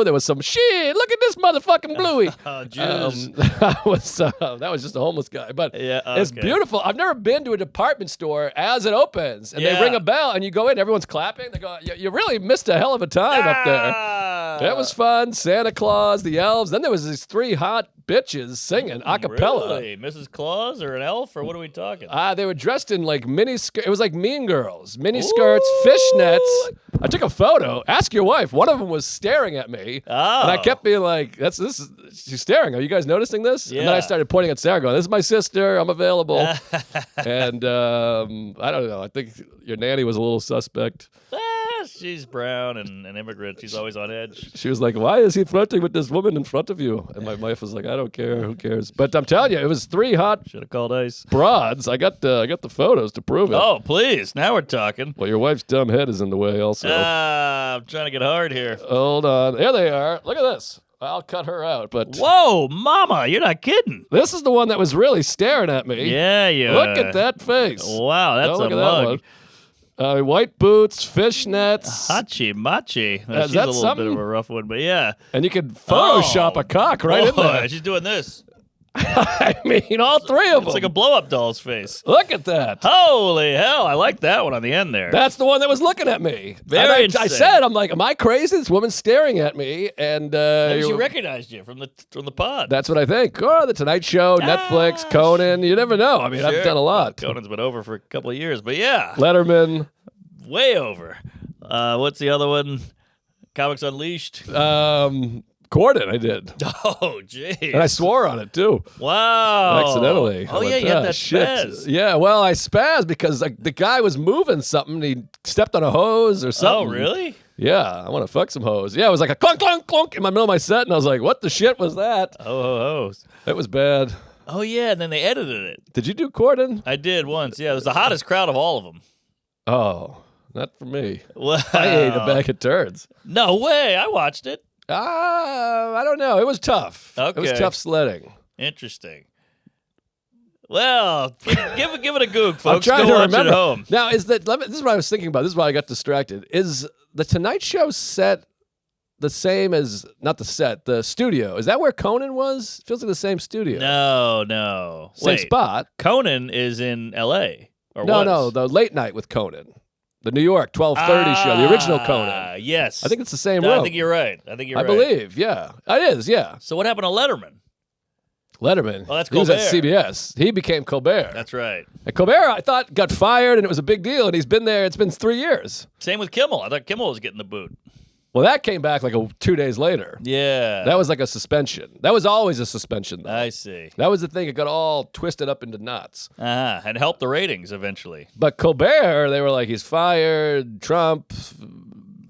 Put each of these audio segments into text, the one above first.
blue. There was some shit. Look at this motherfucking bluey. Oh, Jews. That was just a homeless guy, but it's beautiful. I've never been to a department store as it opens, and they ring a bell, and you go in. Everyone's clapping. They go, "You really missed a hell of a time up there." It was fun. Santa Claus, the elves. Then there was these 3 hot bitches singing a cappella. Really? Mrs. Claus or an elf, or what are we talking? They were dressed in like mini skirts. It was like Mean Girls. Mini skirts, fishnets. I took a photo. Ask your wife. One of them was staring at me. Oh. And I kept being like, she's staring. Are you guys noticing this? Yeah. And then I started pointing at Sarah going, this is my sister. I'm available. And I don't know. I think your nanny was a little suspect. She's brown and an immigrant. She's always on edge. She was like, why is he flirting with this woman in front of you? And my wife was like, I don't care. Who cares? But I'm telling you, it was 3 hot Should have called ICE. broads. I got the photos to prove it. Oh, please. Now we're talking. Well, your wife's dumb head is in the way also. I'm trying to get hard here. Hold on. There they are. Look at this. I'll cut her out. But Whoa, mama, you're not kidding. this is the one that was really staring at me. Yeah, you. Look at that face. Wow, that's Don't a look at that mug. one. White boots, fishnets. Hachi machi. Is She's a that little something? bit of a rough one, but yeah. And you could Photoshop a cock right in there. She's doing this. I mean, all 3 of them. It's like a blow-up doll's face. Look at that. Holy hell, I like that one on the end there. That's the one that was looking at me. Very And I interesting. said, I'm like, am I crazy? This woman's staring at me. And Maybe she recognized you from the pod. that's what I think. Oh, The Tonight Show, Netflix, Conan. You never know. I mean, I've done a lot. Conan's been over for a couple of years, but yeah. Letterman. Way over. What's the other one? Comics Unleashed. Corden, I did. Oh, jeez. And I swore on it, too. Wow. Accidentally. Oh, I'm yeah, like, you had that shit. spaz. Yeah, well, I spazzed because the guy was moving something. He stepped on a hose or something. Oh, really? Yeah, I want to fuck some hose. Yeah, it was like a clunk, clunk, clunk in my middle of my set, and I was like, what the shit was that? Oh. It was bad. Oh, yeah, and then they edited it. Did you do Corden? I did once. Yeah, it was the hottest crowd of all of them. Oh, not for me. Wow. I ate a bag of turds. No way. I watched it. I don't know. It was tough. It was Okay. tough sledding. Interesting. Well, give it a goog, folks. I'm trying Go to watch remember. it at home. Now, this is what I was thinking about. This is why I got distracted. Is the Tonight Show set the same as, not the set, the studio? Is that where Conan was? Feels like the same studio. No. Same Wait, spot. Conan is in L.A. Or No, was? no, the late night with Conan. The New York 12:30 show, the original Conan. Yes. I think it's the same No, room. I think you're right. I believe, yeah. It is, yeah. So what happened to Letterman? Letterman. Oh, that's He was at Colbert. CBS. He became Colbert. That's right. And Colbert, I thought, got fired, and it was a big deal, and he's been there. It's been 3 years. Same with Kimmel. I thought Kimmel was getting the boot. Well, that came back like 2 days later. Yeah. That was like a suspension. That was always a suspension, though. I see. That was the thing. It got all twisted up into knots. And helped the ratings eventually. But Colbert, they were like, he's fired, Trump,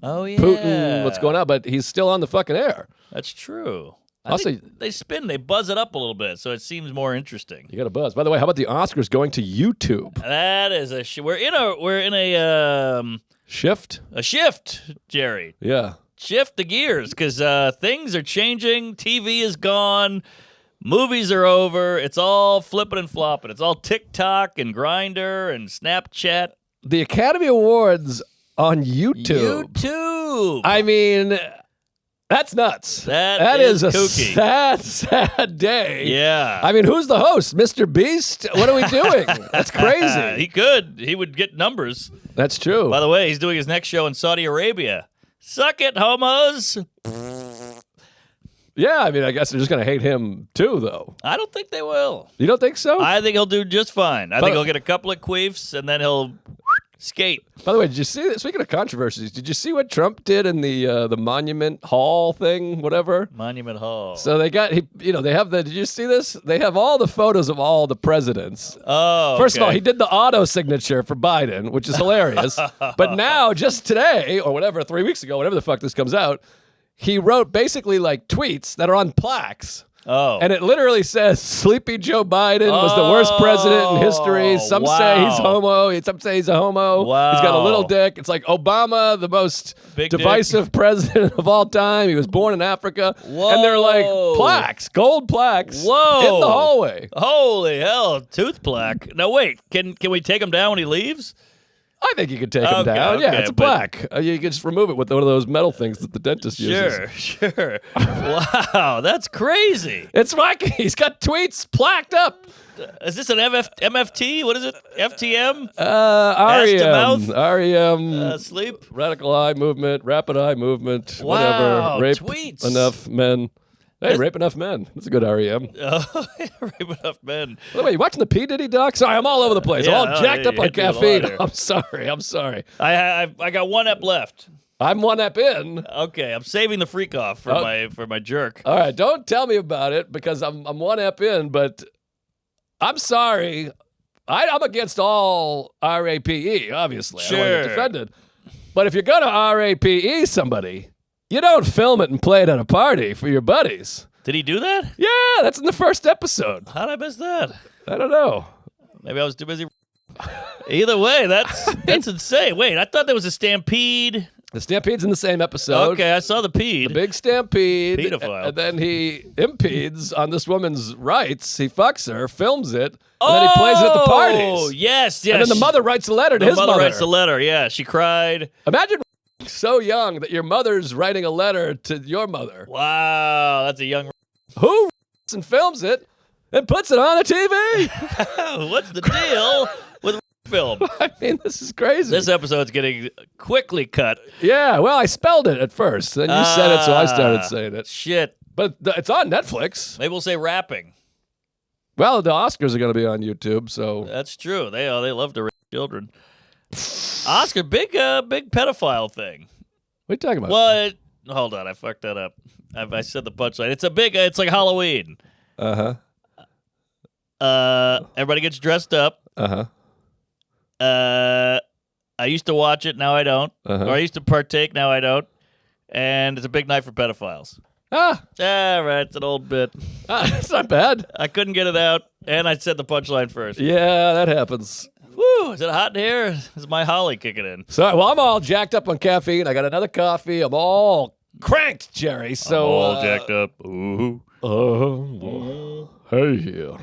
Oh, yeah. Putin, what's going on? But he's still on the fucking air. That's true. I Also, think they buzz it up a little bit, so it seems more interesting. you got a buzz. By the way, how about the Oscars going to YouTube? That is we're in a Shift? A shift, Jerry. Yeah. Shift the gears, because things are changing. TV is gone. Movies are over. It's all flipping and flopping. It's all TikTok and Grindr and Snapchat. The Academy Awards on YouTube. I mean, that's nuts. That is a kooky. sad day. Yeah. I mean, who's the host? Mr. Beast? What are we doing? That's crazy. He could. He would get numbers. That's true. By the way, he's doing his next show in Saudi Arabia. Suck it, homos. Yeah, I mean, I guess they're just going to hate him too, though. I don't think they will. You don't think so? I think he'll do just fine. I think he'll get a couple of queefs, and then he'll skate. By the way, did you see, speaking of controversies, did you see what Trump did in the Monument Hall thing, whatever? Monument Hall. So they got, they have did you see this? They have all the photos of all the presidents. Oh, First of all, he did the auto signature for Biden, which is hilarious. But now, just today, or whatever, 3 weeks ago, whatever the fuck this comes out, he wrote basically like tweets that are on plaques. Oh. And it literally says, Sleepy Joe Biden was the worst president in history. Some say he's homo. Some say he's a homo. Wow. He's got a little dick. It's like Obama, the most Big divisive president of all time. He was born in Africa. Whoa. And they're like plaques, gold plaques Whoa. in the hallway. Holy hell, tooth plaque. Now, wait, can we take him down when he leaves? I think you could take him down. Yeah, it's a plaque. You can just remove it with one of those metal things that the dentist uses. Sure. Wow, that's crazy. It's like he's got tweets plaqued up. Is this an MFT? What is it? FTM? REM. Sleep? Radical eye movement, rapid eye movement, Wow, whatever. Rape tweets. enough men. Hey, rape enough men. That's a good REM. Rape enough men. By the way, you watching the P. Diddy doc? Sorry, I'm all over the place. Yeah, I'm all jacked up on hit me with a caffeine. lighter. I'm sorry. I got one ep left. I'm one ep in. Okay, I'm saving the freak off for my jerk. All right, don't tell me about it because I'm one ep in, but I'm sorry. I'm against all RAPE, obviously. Sure. I don't want to get defended. But if you're going to RAPE somebody, you don't film it and play it at a party for your buddies. Did he do that? Yeah, that's in the first episode. How'd I miss that? I don't know. Maybe I was too busy. Either way, that's insane. Wait, I thought there was a stampede. The stampede's in the same episode. Okay, I saw the pede. The big stampede. Pedophile. And then he impedes on this woman's rights. He fucks her, films it, and then he plays it at the parties. Oh, yes. And then the mother writes a letter to his mother. The mother writes a letter, yeah. She cried. Imagine so young that your mother's writing a letter to your mother. Wow, that's a young... Who and films it and puts it on the TV? What's the deal with film? I mean, this is crazy. This episode's getting quickly cut. Yeah, well, I spelled it at first. Then you said it, so I started saying it. Shit. But it's on Netflix. Maybe we'll say rapping. Well, the Oscars are going to be on YouTube, so... That's true. They love to rape children. Oscar, big pedophile thing. What are you talking about? What? Hold on, I fucked that up. I said the punchline. It's like Halloween. Uh-huh. Everybody gets dressed up. Uh-huh. I used to watch it, now I don't. Uh-huh. Or I used to partake, now I don't. And it's a big night for pedophiles. Ah, right, it's an old bit. it's not bad. I couldn't get it out, and I said the punchline first. Yeah, that happens. Woo, is it hot in here? Is my Holly kicking in? Well, I'm all jacked up on caffeine. I got another coffee. I'm all cranked, Jerry. So all jacked up. Ooh. Hey.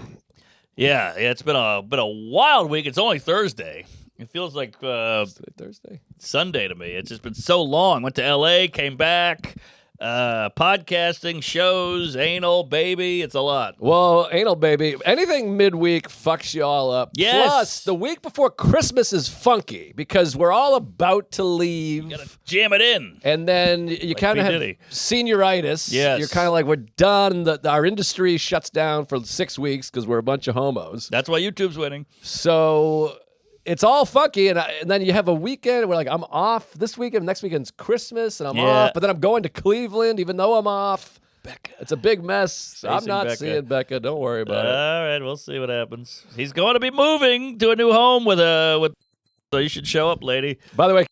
Yeah, it's been a wild week. It's only Thursday. It feels like Thursday, Sunday to me. It's just been so long. Went to L.A., came back. Podcasting, shows, anal, baby. It's a lot. Well, anal, baby. Anything midweek fucks you all up. Yes. Plus, the week before Christmas is funky because we're all about to leave. You gotta jam it in. And then you kind of have senioritis. Yes. You're kind of like, we're done. Our industry shuts down for 6 weeks because we're a bunch of homos. That's why YouTube's winning. So it's all funky, and then you have a weekend where, like, I'm off this weekend. Next weekend's Christmas, and I'm off. But then I'm going to Cleveland, even though I'm off. Becca. It's a big mess. I'm not seeing Becca. Don't worry about it. All right, we'll see what happens. He's going to be moving to a new home with so you should show up, lady. By the way,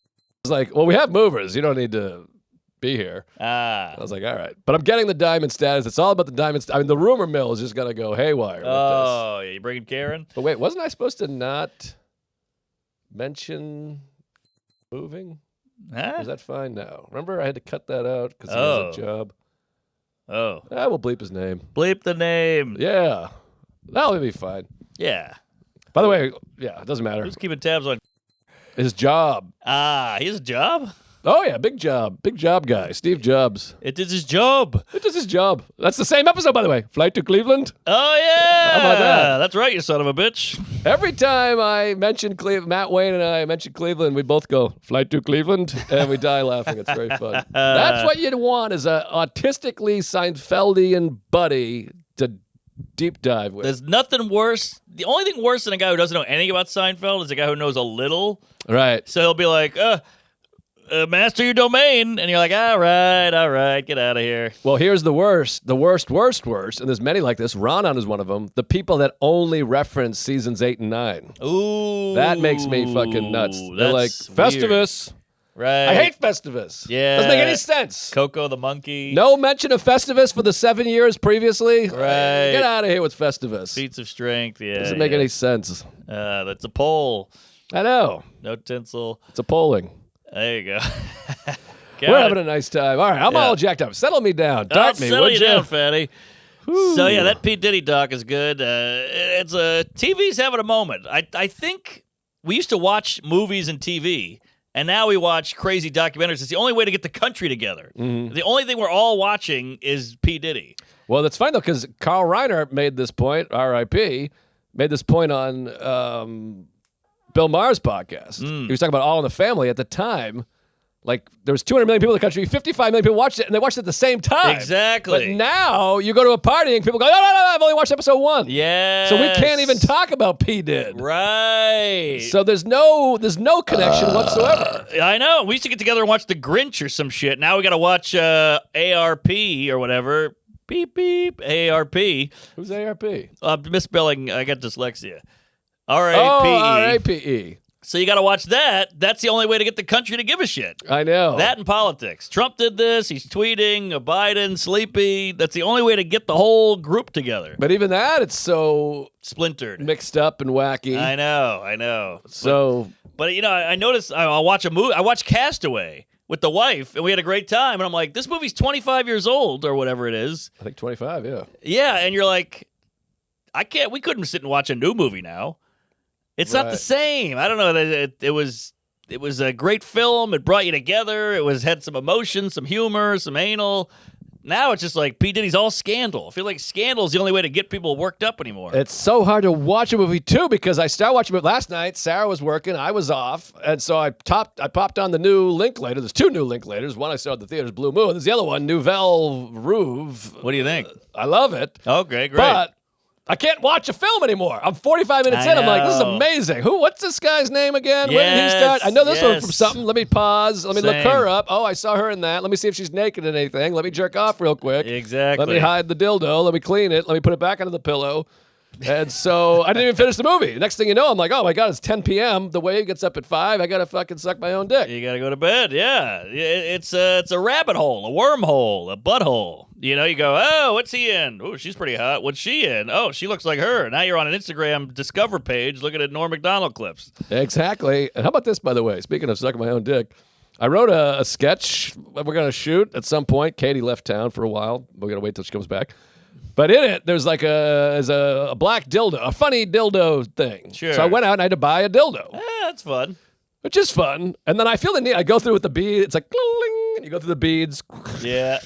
it's like, well, we have movers. You don't need to be here. I was like, all right. But I'm getting the diamond status. It's all about the diamond. I mean, the rumor mill is just going to go haywire with this. Oh, yeah, you bringing Karen? But wait, wasn't I supposed to not mention moving? Huh? Or is that fine now? Remember, I had to cut that out because he has a job. Oh. I will bleep his name. Bleep the name. Yeah. That'll be fine. Yeah. By the way, yeah, it doesn't matter. Who's keeping tabs on? His job. He has a job? Oh, yeah, big job. Big job guy. Steve Jobs. It is his job. It is his job. That's the same episode, by the way. Flight to Cleveland. Oh, yeah. How about that? That's right, you son of a bitch. Every time I mention Cleveland, Matt Wayne and I mention Cleveland, we both go, Flight to Cleveland, and we die laughing. It's very fun. That's what you'd want is a autistically Seinfeldian buddy to deep dive with. There's nothing worse. The only thing worse than a guy who doesn't know anything about Seinfeld is a guy who knows a little. Right. So he'll be like, master your domain. And you're like, all right, get out of here. Well, here's the worst, and there's many like this. Ronan is one of them. The people that only reference seasons 8 and 9. Ooh. That makes me fucking nuts. They're like, Festivus. Right. I hate Festivus. Yeah. Doesn't make any sense. Coco the monkey. No mention of Festivus for the 7 years previously. Right. Get out of here with Festivus. Feats of strength. Yeah. Doesn't make any sense. That's a poll. I know. No tinsel. It's a polling. There you go. We're having a nice time. All right, I'm all jacked up. Settle me down. Dart me, settle would you down, fatty. So yeah, that P. Diddy doc is good. It's TV's having a moment. I think we used to watch movies and TV, and now we watch crazy documentaries. It's the only way to get the country together. Mm-hmm. The only thing we're all watching is P. Diddy. Well, that's fine though, because Carl Reiner made this point. R.I.P. Made this point on Bill Maher's podcast. He was talking about All in the Family at the time. Like, there was 200 million people in the country, 55 million people watched it, and they watched it at the same time. Exactly. But now, you go to a party, and people go, no, I've only watched episode 1. Yeah. So we can't even talk about P. Did. Right. So there's no connection whatsoever. I know. We used to get together and watch The Grinch or some shit. Now we got to watch ARP or whatever. Beep, beep, ARP. Who's ARP? Misspelling. I got dyslexia. R-A-P-E. Oh, R-A-P-E. So you got to watch that. That's the only way to get the country to give a shit. I know. That and politics. Trump did this. He's tweeting. Biden, sleepy. That's the only way to get the whole group together. But even that, it's so splintered, mixed up and wacky. I know. So, but you know, I noticed. I'll watch a movie. I watched Castaway with the wife, and we had a great time. And I'm like, this movie's 25 years old or whatever it is. I think 25. Yeah. Yeah, and you're like, we couldn't sit and watch a new movie now. It's not the same. I don't know. It was a great film. It brought you together. Had some emotion, some humor, some anal. Now it's just like P. Diddy's all scandal. I feel like scandal is the only way to get people worked up anymore. It's so hard to watch a movie too because I started watching it last night. Sarah was working, I was off, and so I popped on the new Linklater. There's 2 new Linklaters. One I saw at the theaters, Blue Moon. There's the other one, Nouvelle Rouge. What do you think? I love it. Okay, great. But I can't watch a film anymore. I'm 45 minutes in. I'm like, this is amazing. What's this guy's name again? When did he start? I know this one from something. Let me pause. Let me look her up. Oh, I saw her in that. Let me see if she's naked in anything. Let me jerk off real quick. Exactly. Let me hide the dildo. Let me clean it. Let me put it back under the pillow. And so I didn't even finish the movie. Next thing you know, I'm like, oh my God, it's 10 p.m. The Wave gets up at 5. I got to fucking suck my own dick. You got to go to bed. Yeah. It's a rabbit hole, a wormhole, a butthole. You know, you go, oh, what's he in? Oh, she's pretty hot. What's she in? Oh, she looks like her. Now you're on an Instagram Discover page looking at Norm Macdonald clips. Exactly. And how about this, by the way? Speaking of sucking my own dick, I wrote a sketch that we're going to shoot at some point. Katie left town for a while. We're going to wait till she comes back. But in it, there's like a black dildo, a funny dildo thing. Sure. So I went out and I had to buy a dildo. That's fun. Which is fun. And then I feel the need. I go through with the bead. It's like, cling, and you go through the beads. Yeah.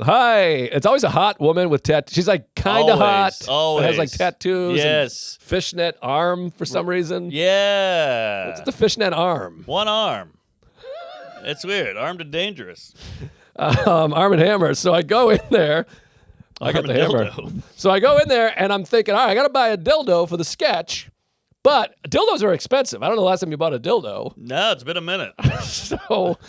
Hi. It's always a hot woman with tattoos. She's like kind of hot. Always. Has like tattoos. Yes. And fishnet arm for some reason. Yeah. What's the fishnet arm? One arm. It's weird. Armed and dangerous. Arm and Hammer. So I go in there. I got the hammer. So I go in there and I'm thinking, all right, I got to buy a dildo for the sketch. But dildos are expensive. I don't know the last time you bought a dildo. No, it's been a minute. So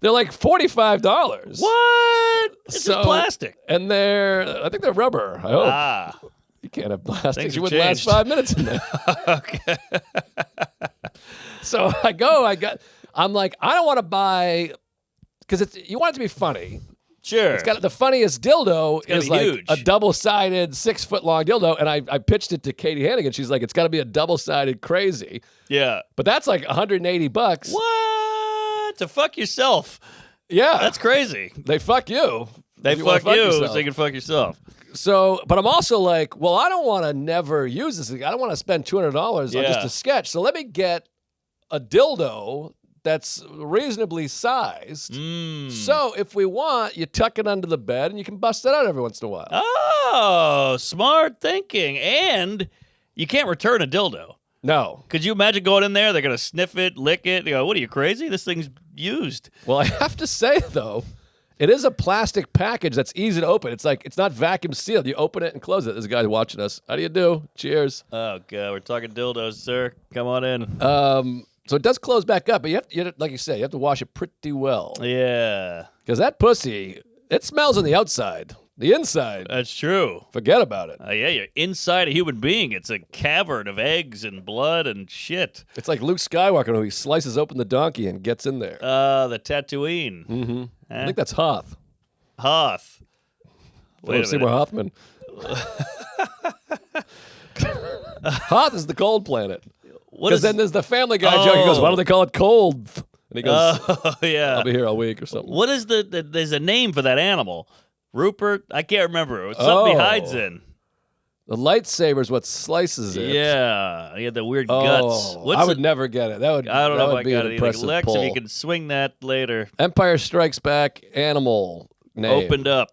they're like $45. What? It's just plastic. And I think they're rubber. I hope. You can't have plastic. You wouldn't last 5 minutes in there. Okay. So I'm like, I don't want to buy, because you want it to be funny. Sure. It's got the funniest dildo is like huge. a double-sided 6-foot-long dildo, and I pitched it to Katie Hannigan. She's like, it's got to be a double-sided crazy. Yeah. But that's like $180. What? To fuck yourself. Yeah. That's crazy. They fuck you. They fuck you so you can fuck yourself. So, but I'm also like, well, I don't want to never use this. I don't want to spend $200 on just a sketch. So let me get a dildo that's reasonably sized. So if we want, you tuck it under the bed and you can bust it out every once in a while. Oh, smart thinking. And you can't return a dildo. No. Could you imagine going in there? They're going to sniff it, lick it. They go, what are you, crazy? This thing's used. Well, I have to say, though, it is a plastic package that's easy to open. It's like, it's not vacuum sealed. You open it and close it. There's a guy watching us. How do you do? Cheers. Oh, God. We're talking dildos, sir. Come on in. So it does close back up, but like you said, you have to wash it pretty well. Yeah. Because that pussy, it smells on the outside. The inside, That's true. forget about it. Yeah, you're inside a human being. It's a cavern of eggs and blood and shit. It's like Luke Skywalker when he slices open the donkey and gets in there. The Tatooine. Mm-hmm. I think that's Hoth. Hoth. Wait a Seymour minute. Hoffman. Hoth is the cold planet. Because then there's the Family Guy joke. He goes, why do they call it cold? And he goes, yeah. I'll be here all week or something. What is there's a name for that animal. Rupert? I can't remember. It's something he hides in. The lightsaber's what slices it. Yeah. He had the weird guts. I would never get it. I don't know if I be got an it either. impressive Lex, pull. if you can swing that later. Empire Strikes Back animal name. Opened up.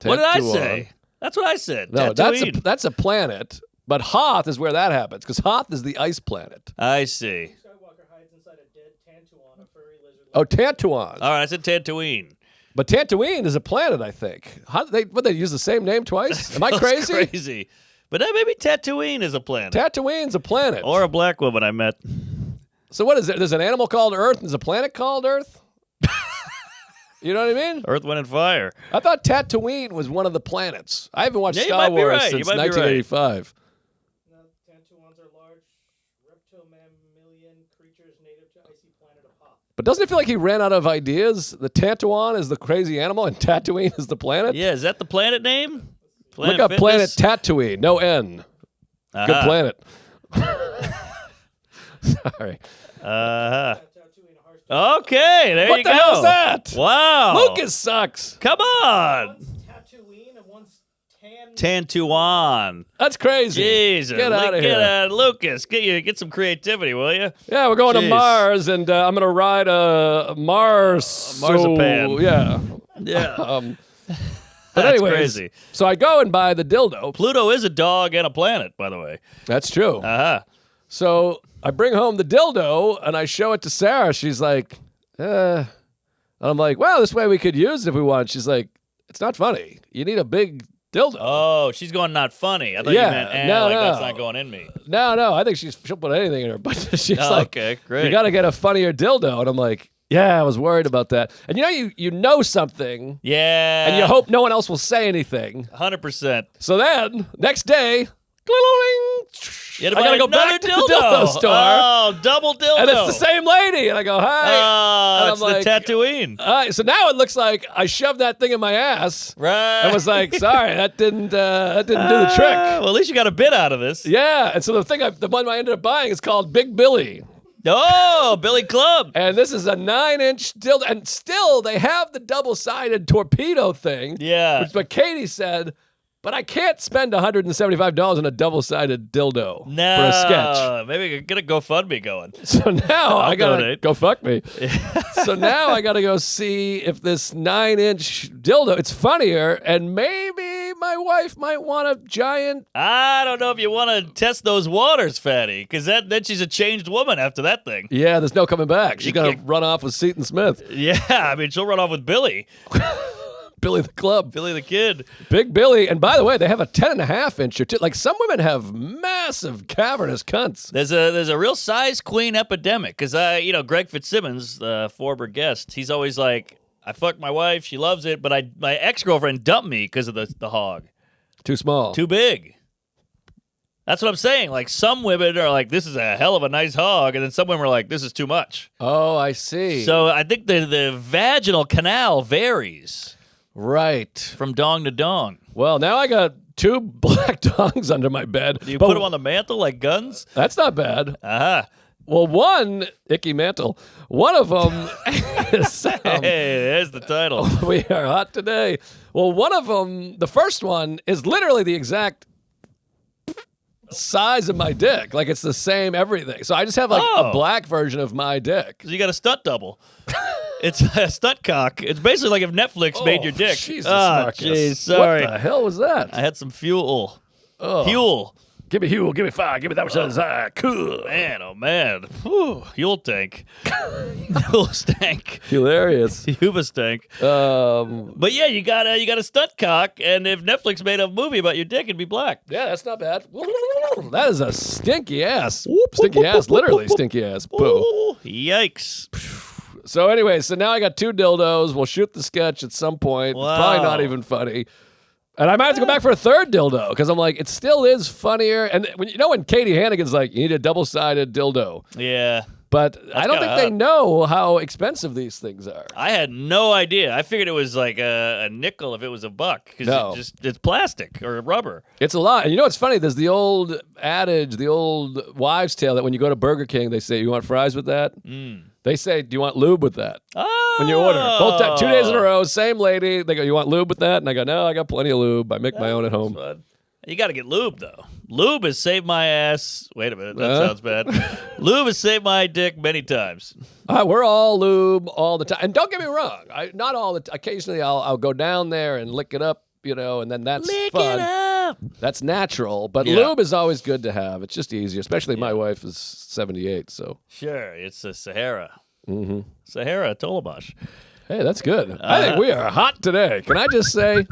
What did I Tantuan. say? That's what I said. No, Tatooine. that's a planet. But Hoth is where that happens, because Hoth is the ice planet. I see. Skywalker hides inside a dead Tantuan, a furry lizard. Oh, Tantuan. All right, I said Tatooine. But Tatooine is a planet, I think. How they use the same name twice? Am I That's crazy? crazy. But maybe Tatooine is a planet. Tatooine's a planet. Or a black woman I met. So what is it? There's an animal called Earth and there's a planet called Earth? You know what I mean? Earth, Wind, and Fire. I thought Tatooine was one of the planets. I haven't watched Yeah, you Star might be Wars right. You since might be right. 1985. No, Tantuans are large reptile mammalian creatures native to icy planet of Hoth. But doesn't it feel like he ran out of ideas? The Tantuan is the crazy animal and Tatooine is the planet? Yeah, is that the planet name? Look up Planet Tatooine. No N. Good planet. Sorry. Uh-huh. Tatooine, a harsh Okay, there What you the go. hell is that? Wow. Lucas sucks. Come on. One's Tatooine and one's Tantuan. That's crazy. Jesus. Get out of Get here. out. Lucas, get some creativity, will you? Yeah, we're going to Jeez. Mars, and I'm going to ride a Mars. Marzipan. Yeah. Yeah. But That's anyways, crazy. so I go and buy the dildo. Pluto is a dog and a planet, by the way. That's true. Uh-huh. So I bring home the dildo, and I show it to Sarah. She's like, And I'm like, well, this way we could use it if we want. She's like, it's not funny. You need a big dildo. Oh, she's going not funny. I thought Yeah, you meant, no, that's no. not going in me. No, I think she'll put anything in her. But she's Oh, like, okay, great. you got to get a funnier dildo. And I'm like, yeah, I was worried about that. And you know something, Yeah. and you hope no one else will say anything. 100%. So then, next day, You had to I buy gotta go another back to the dildo store. Oh, double dildo. and it's the same lady. And I go, hi. Oh, And it's I'm the like, Tatooine. So now it looks like I shoved that thing in my ass. Right. I was like, sorry, that didn't do the trick. Well, at least you got a bit out of this. Yeah, and so the one I ended up buying is called Big Billy. Oh, Billy Club. And this is a 9-inch dildo. And still, they have the double-sided torpedo thing. Yeah. Which what Katie said, but I can't spend $175 on a double-sided dildo for a sketch. Maybe get a GoFundMe going. So now I gotta donate. go fuck me. So now I gotta go see if this 9-inch dildo, it's funnier, and maybe my wife might want a giant. I don't know if you want to test those waters, Fatty, because then she's a changed woman after that thing. Yeah, there's no coming back. She's You gonna can't- run off with Seton Smith, Yeah, I mean, she'll run off with Billy. Billy the Club. Billy the Kid. Big Billy, and by the way, they have a 10.5 inch. Like some women have massive cavernous cunts. There's a real size queen epidemic because Greg Fitzsimmons, the former guest, he's always like, I fucked my wife, she loves it, but my ex-girlfriend dumped me because of the hog. Too small. Too big. That's what I'm saying. Like some women are like, this is a hell of a nice hog, and then some women are like, this is too much. Oh, I see. So I think the vaginal canal varies right. from dong to dong. Well, now I got 2 black dongs under my bed. Do you but put them on the mantle like guns? That's not bad. Uh-huh. Well, one, Icky Mantle, one of them is, Hey, there's the title. we are hot today. Well, one of them, the first one, is literally the exact size of my dick. Like, it's the same everything. So I just have, like, a black version of my dick. So you got a stunt double. It's a stunt cock. It's basically like if Netflix made your dick. Jesus, Marcus. Jeez, sorry. What the hell was that? I had some fuel. Oh. Fuel. Give me Huel, give me fire, give me that much. Cool. Man, oh man. Whew. Fuel tank. Fuel stank. Hilarious. Cuba stank. But yeah, you got a stunt cock, and if Netflix made a movie about your dick, it'd be black. Yeah, that's not bad. That is a stinky ass. Stinky ass, literally stinky ass. Poo. Ooh, yikes. So anyway, so now I got 2 dildos. We'll shoot the sketch at some point. Wow. It's probably not even funny. And I might have to go back for a 3rd dildo because I'm like, it still is funnier. And when Katie Hannigan's like, you need a double-sided dildo. Yeah. But I don't think they know how expensive these things are. I had no idea. I figured it was like a nickel if it was $1 because it's plastic or rubber. It's a lot. And you know what's funny? There's the old adage, the old wives' tale that when you go to Burger King, they say, you want fries with that? They say, do you want lube with that? When you order. Both 2 days in a row, same lady. They go, you want lube with that? And I go, no, I got plenty of lube. I make my own at home. Fun. You got to get lube, though. Lube has saved my ass. Wait a minute. That sounds bad. Lube has saved my dick many times. We're all lube all the time. And don't get me wrong. Not all the time. Occasionally, I'll go down there and lick it up, and then that's Lick fun. it up. That's natural. But lube is always good to have. It's just easier, especially my wife is 78, so. Sure. It's a Sahara. Mm-hmm. Sahara Tolabosh. Hey, that's good. I think we are hot today. Can I just say,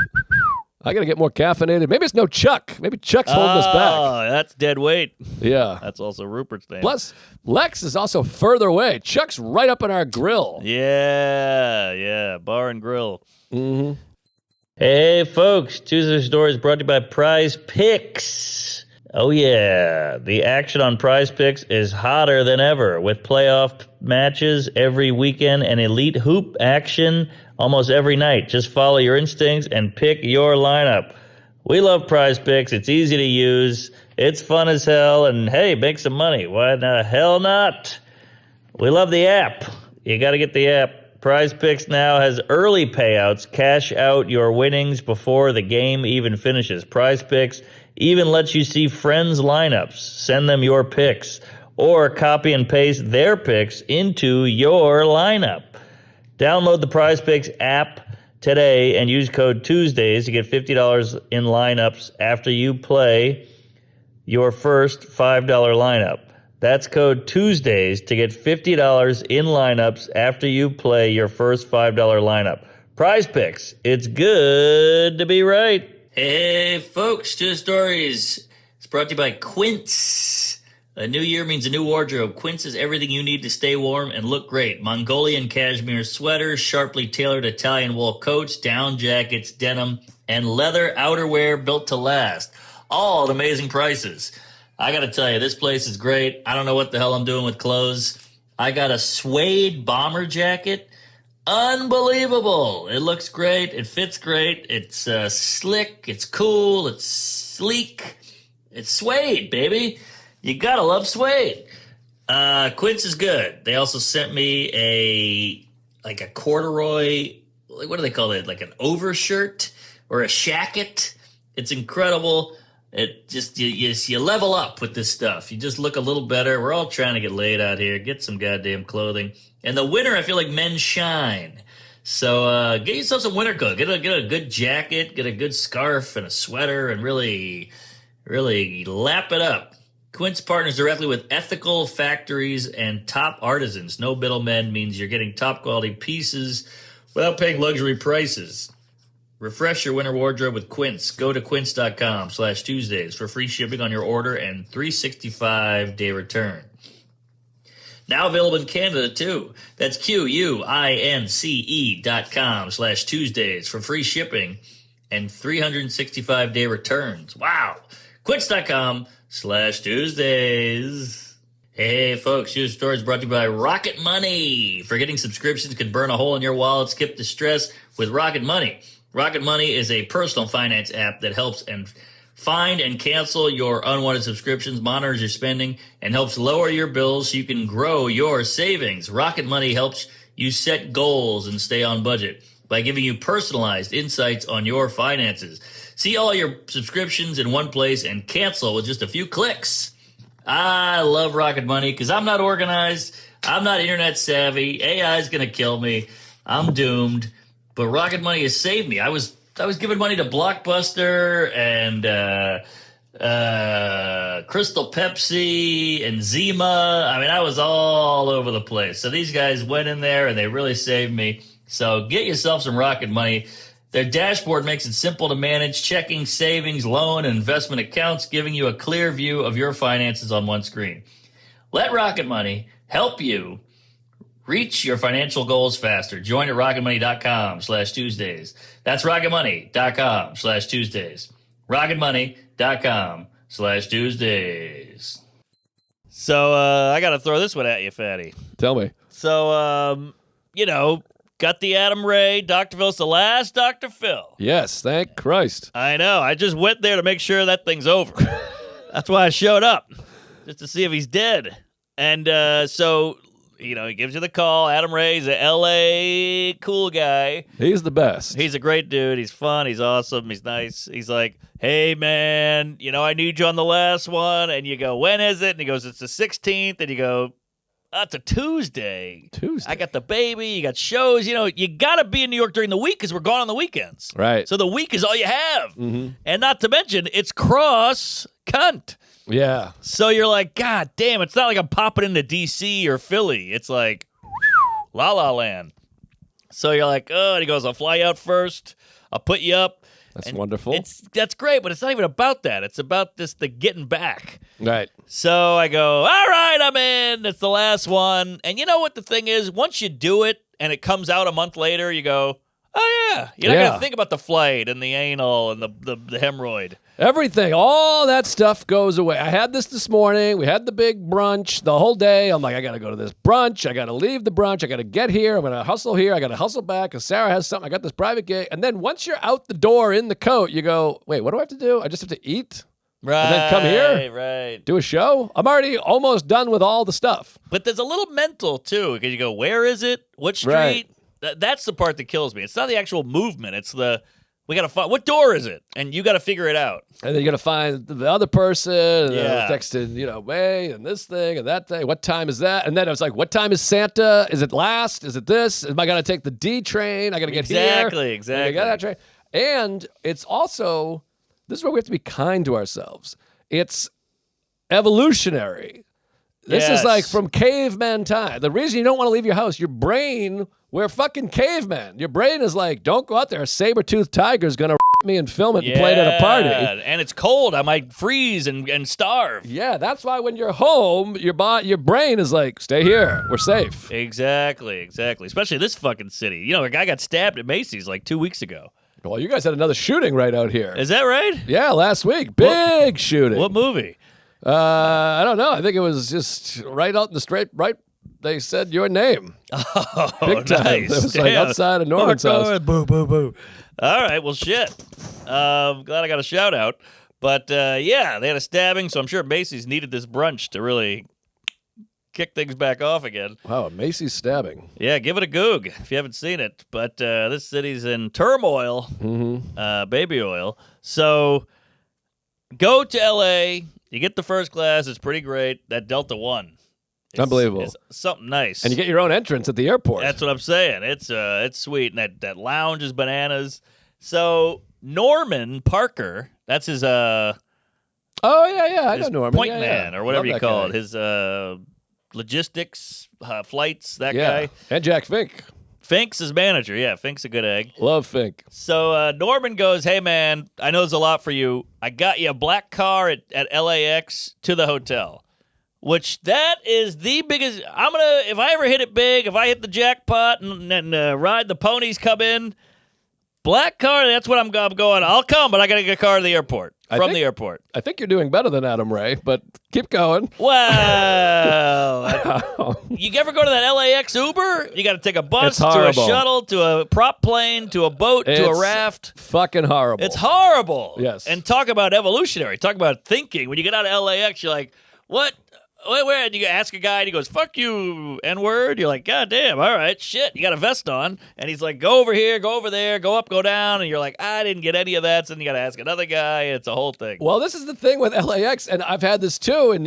I got to get more caffeinated. Maybe it's no Chuck. Maybe Chuck's holding us back. Oh, that's dead weight. Yeah. That's also Rupert's name. Plus, Lex is also further away. Chuck's right up in our grill. Yeah. Bar and grill. Mm-hmm. Hey, folks. Tuesday's Story is brought to you by Prize Picks. Oh, yeah. The action on Prize Picks is hotter than ever with playoff matches every weekend and elite hoop action almost every night. Just follow your instincts and pick your lineup. We love Prize Picks. It's easy to use. It's fun as hell. And, hey, make some money. Why the hell not? We love the app. You got to get the app. Prize Picks now has early payouts. Cash out your winnings before the game even finishes. Prize Picks even lets you see friends' lineups. Send them your picks or copy and paste their picks into your lineup. Download the Prize Picks app today and use code Tuesdays to get $50 in lineups after you play your first $5 lineup. That's code Tuesdays to get $50 in lineups after you play your first $5 lineup. Prize Picks. It's good to be right. Hey, folks, 2 Stories. It's brought to you by Quince. A new year means a new wardrobe. Quince is everything you need to stay warm and look great. Mongolian cashmere sweaters, sharply tailored Italian wool coats, down jackets, denim, and leather outerwear built to last. All at amazing prices. I got to tell you, this place is great. I don't know what the hell I'm doing with clothes. I got a suede bomber jacket. Unbelievable. It looks great. It fits great. It's slick. It's cool. It's sleek. It's suede, baby. You gotta love suede. Quince is good. They also sent me a corduroy, what do they call it? Like an overshirt or a shacket. It's incredible. It just, you level up with this stuff. You just look a little better. We're all trying to get laid out here. Get some goddamn clothing. In the winter, I feel like men shine. So get yourself some winter coat. Get a good jacket, get a good scarf and a sweater, and really lap it up. Quince partners directly with ethical factories and top artisans. No middlemen means you're getting top quality pieces without paying luxury prices. Refresh your winter wardrobe with Quince. Go to quince.com/Tuesdays for free shipping on your order and 365-day return. Now available in Canada, too. That's QUINCE.com/Tuesdays for free shipping and 365-day returns. Wow. Quince.com/Tuesdays. Hey, folks, your story is brought to you by Rocket Money. Forgetting subscriptions could burn a hole in your wallet. Skip the stress with Rocket Money. Rocket Money is a personal finance app that helps and find and cancel your unwanted subscriptions, monitors your spending, and helps lower your bills so you can grow your savings. Rocket Money helps you set goals and stay on budget by giving you personalized insights on your finances. See all your subscriptions in one place and cancel with just a few clicks. I love Rocket Money because I'm not organized. I'm not internet savvy. AI is going to kill me. I'm doomed. But Rocket Money has saved me. I was giving money to Blockbuster and Crystal Pepsi and Zima. I mean, I was all over the place. So these guys went in there and they really saved me. So get yourself some Rocket Money. Their dashboard makes it simple to manage checking, savings, loan, and investment accounts, giving you a clear view of your finances on one screen. Let Rocket Money help you reach your financial goals faster. Join at rocketmoney.com/Tuesdays. That's rocketmoney.com/Tuesdays. rocketmoney.com/Tuesdays. So I got to throw this one at you, Fatty. Tell me. So, got the Adam Ray, Dr. Phil's the last Dr. Phil. Yes, thank Christ. I know. I just went there to make sure that thing's over. That's why I showed up, just to see if he's dead. And so, he gives you the call. Adam Ray's a L.A. cool guy. He's the best. He's a great dude. He's fun. He's awesome. He's nice. He's like, hey, man, I need you on the last one. And you go, when is it? And he goes, it's the 16th. And you go, it's a Tuesday. I got the baby. You got shows. You got to be in New York during the week because we're gone on the weekends. Right. So the week is all you have. Mm-hmm. And not to mention, it's cross cunt. Yeah. So you're like, God damn, it's not like I'm popping into D.C. or Philly. It's like, La La Land. So you're like, oh, and he goes, I'll fly you out first. I'll put you up. That's wonderful. That's great, but it's not even about that. It's about the getting back. Right. So I go, all right, I'm in. It's the last one. And you know what the thing is? Once you do it and it comes out a month later, you go, oh, yeah. You're not going to think about the flight and the anal and the hemorrhoid. Everything, all that stuff goes away. I had this morning. We had the big brunch the whole day. I'm like, I got to go to this brunch. I got to leave the brunch. I got to get here. I'm going to hustle here. I got to hustle back because Sarah has something. I got this private gig. And then once you're out the door in the coat, you go, wait, what do I have to do? I just have to eat? Right. And then come here? Right. Do a show? I'm already almost done with all the stuff. But there's a little mental, too, because you go, where is it? What street? Right. That's the part that kills me. It's not the actual movement. It's we got to find, what door is it? And you got to figure it out. And then you got to find the other person. And Yeah. then I was texting, Way and this thing and that thing. What time is that? And then I was like, what time is Santa? Is it last? Is it this? Am I going to take the D train? I got to get here. Exactly. I got that train. And it's also, this is where we have to be kind to ourselves. It's evolutionary. This is like from caveman time. The reason you don't want to leave your house, your brain, we're fucking cavemen. Your brain is like, don't go out there. A saber-toothed tiger's going to me and film it and play it at a party. And it's cold. I might freeze and starve. Yeah, that's why when you're home, your brain is like, stay here. We're safe. Exactly. Especially this fucking city. A guy got stabbed at Macy's like 2 weeks ago. Well, you guys had another shooting right out here. Is that right? Yeah, last week. Big shooting. What movie? I don't know. I think it was just right out in the straight, right? They said your name. Oh, big time. Nice. It was like outside of Norman's house. Boo, boo, boo. All right, well, shit. Glad I got a shout out. But yeah, they had a stabbing, so I'm sure Macy's needed this brunch to really kick things back off again. Wow, a Macy's stabbing. Yeah, give it a goog if you haven't seen it. But this city's in turmoil, baby oil. So go to L.A., you get the first class. It's pretty great. That Delta One. Unbelievable. It's something nice. And you get your own entrance at the airport. That's what I'm saying. It's sweet. And that lounge is bananas. So Norman Parker, that's his oh yeah. I know Norman. point man or whatever you call it. His logistics, flights, that guy. And Jack Fink. Fink's his manager. Yeah, Fink's a good egg. Love Fink. So Norman goes, hey, man, I know there's a lot for you. I got you a black car at LAX to the hotel, which that is the biggest. If I ever hit it big, if I hit the jackpot and ride the ponies come in, Black car, that's what I'm going. I'll come, but I got to get a car to the airport. The airport. I think you're doing better than Adam Ray, but keep going. Well, you ever go to that LAX Uber? You got to take a bus to a shuttle to a prop plane to a boat to a raft. Fucking horrible. It's horrible. Yes. And talk about evolutionary. Talk about thinking. When you get out of LAX, you're like, what? Where? And you ask a guy, and he goes, fuck you, N-word. You're like, God damn, all right, shit. You got a vest on. And he's like, go over here, go over there, go up, go down. And you're like, I didn't get any of that. So then you got to ask another guy. It's a whole thing. Well, this is the thing with LAX, and I've had this too. And,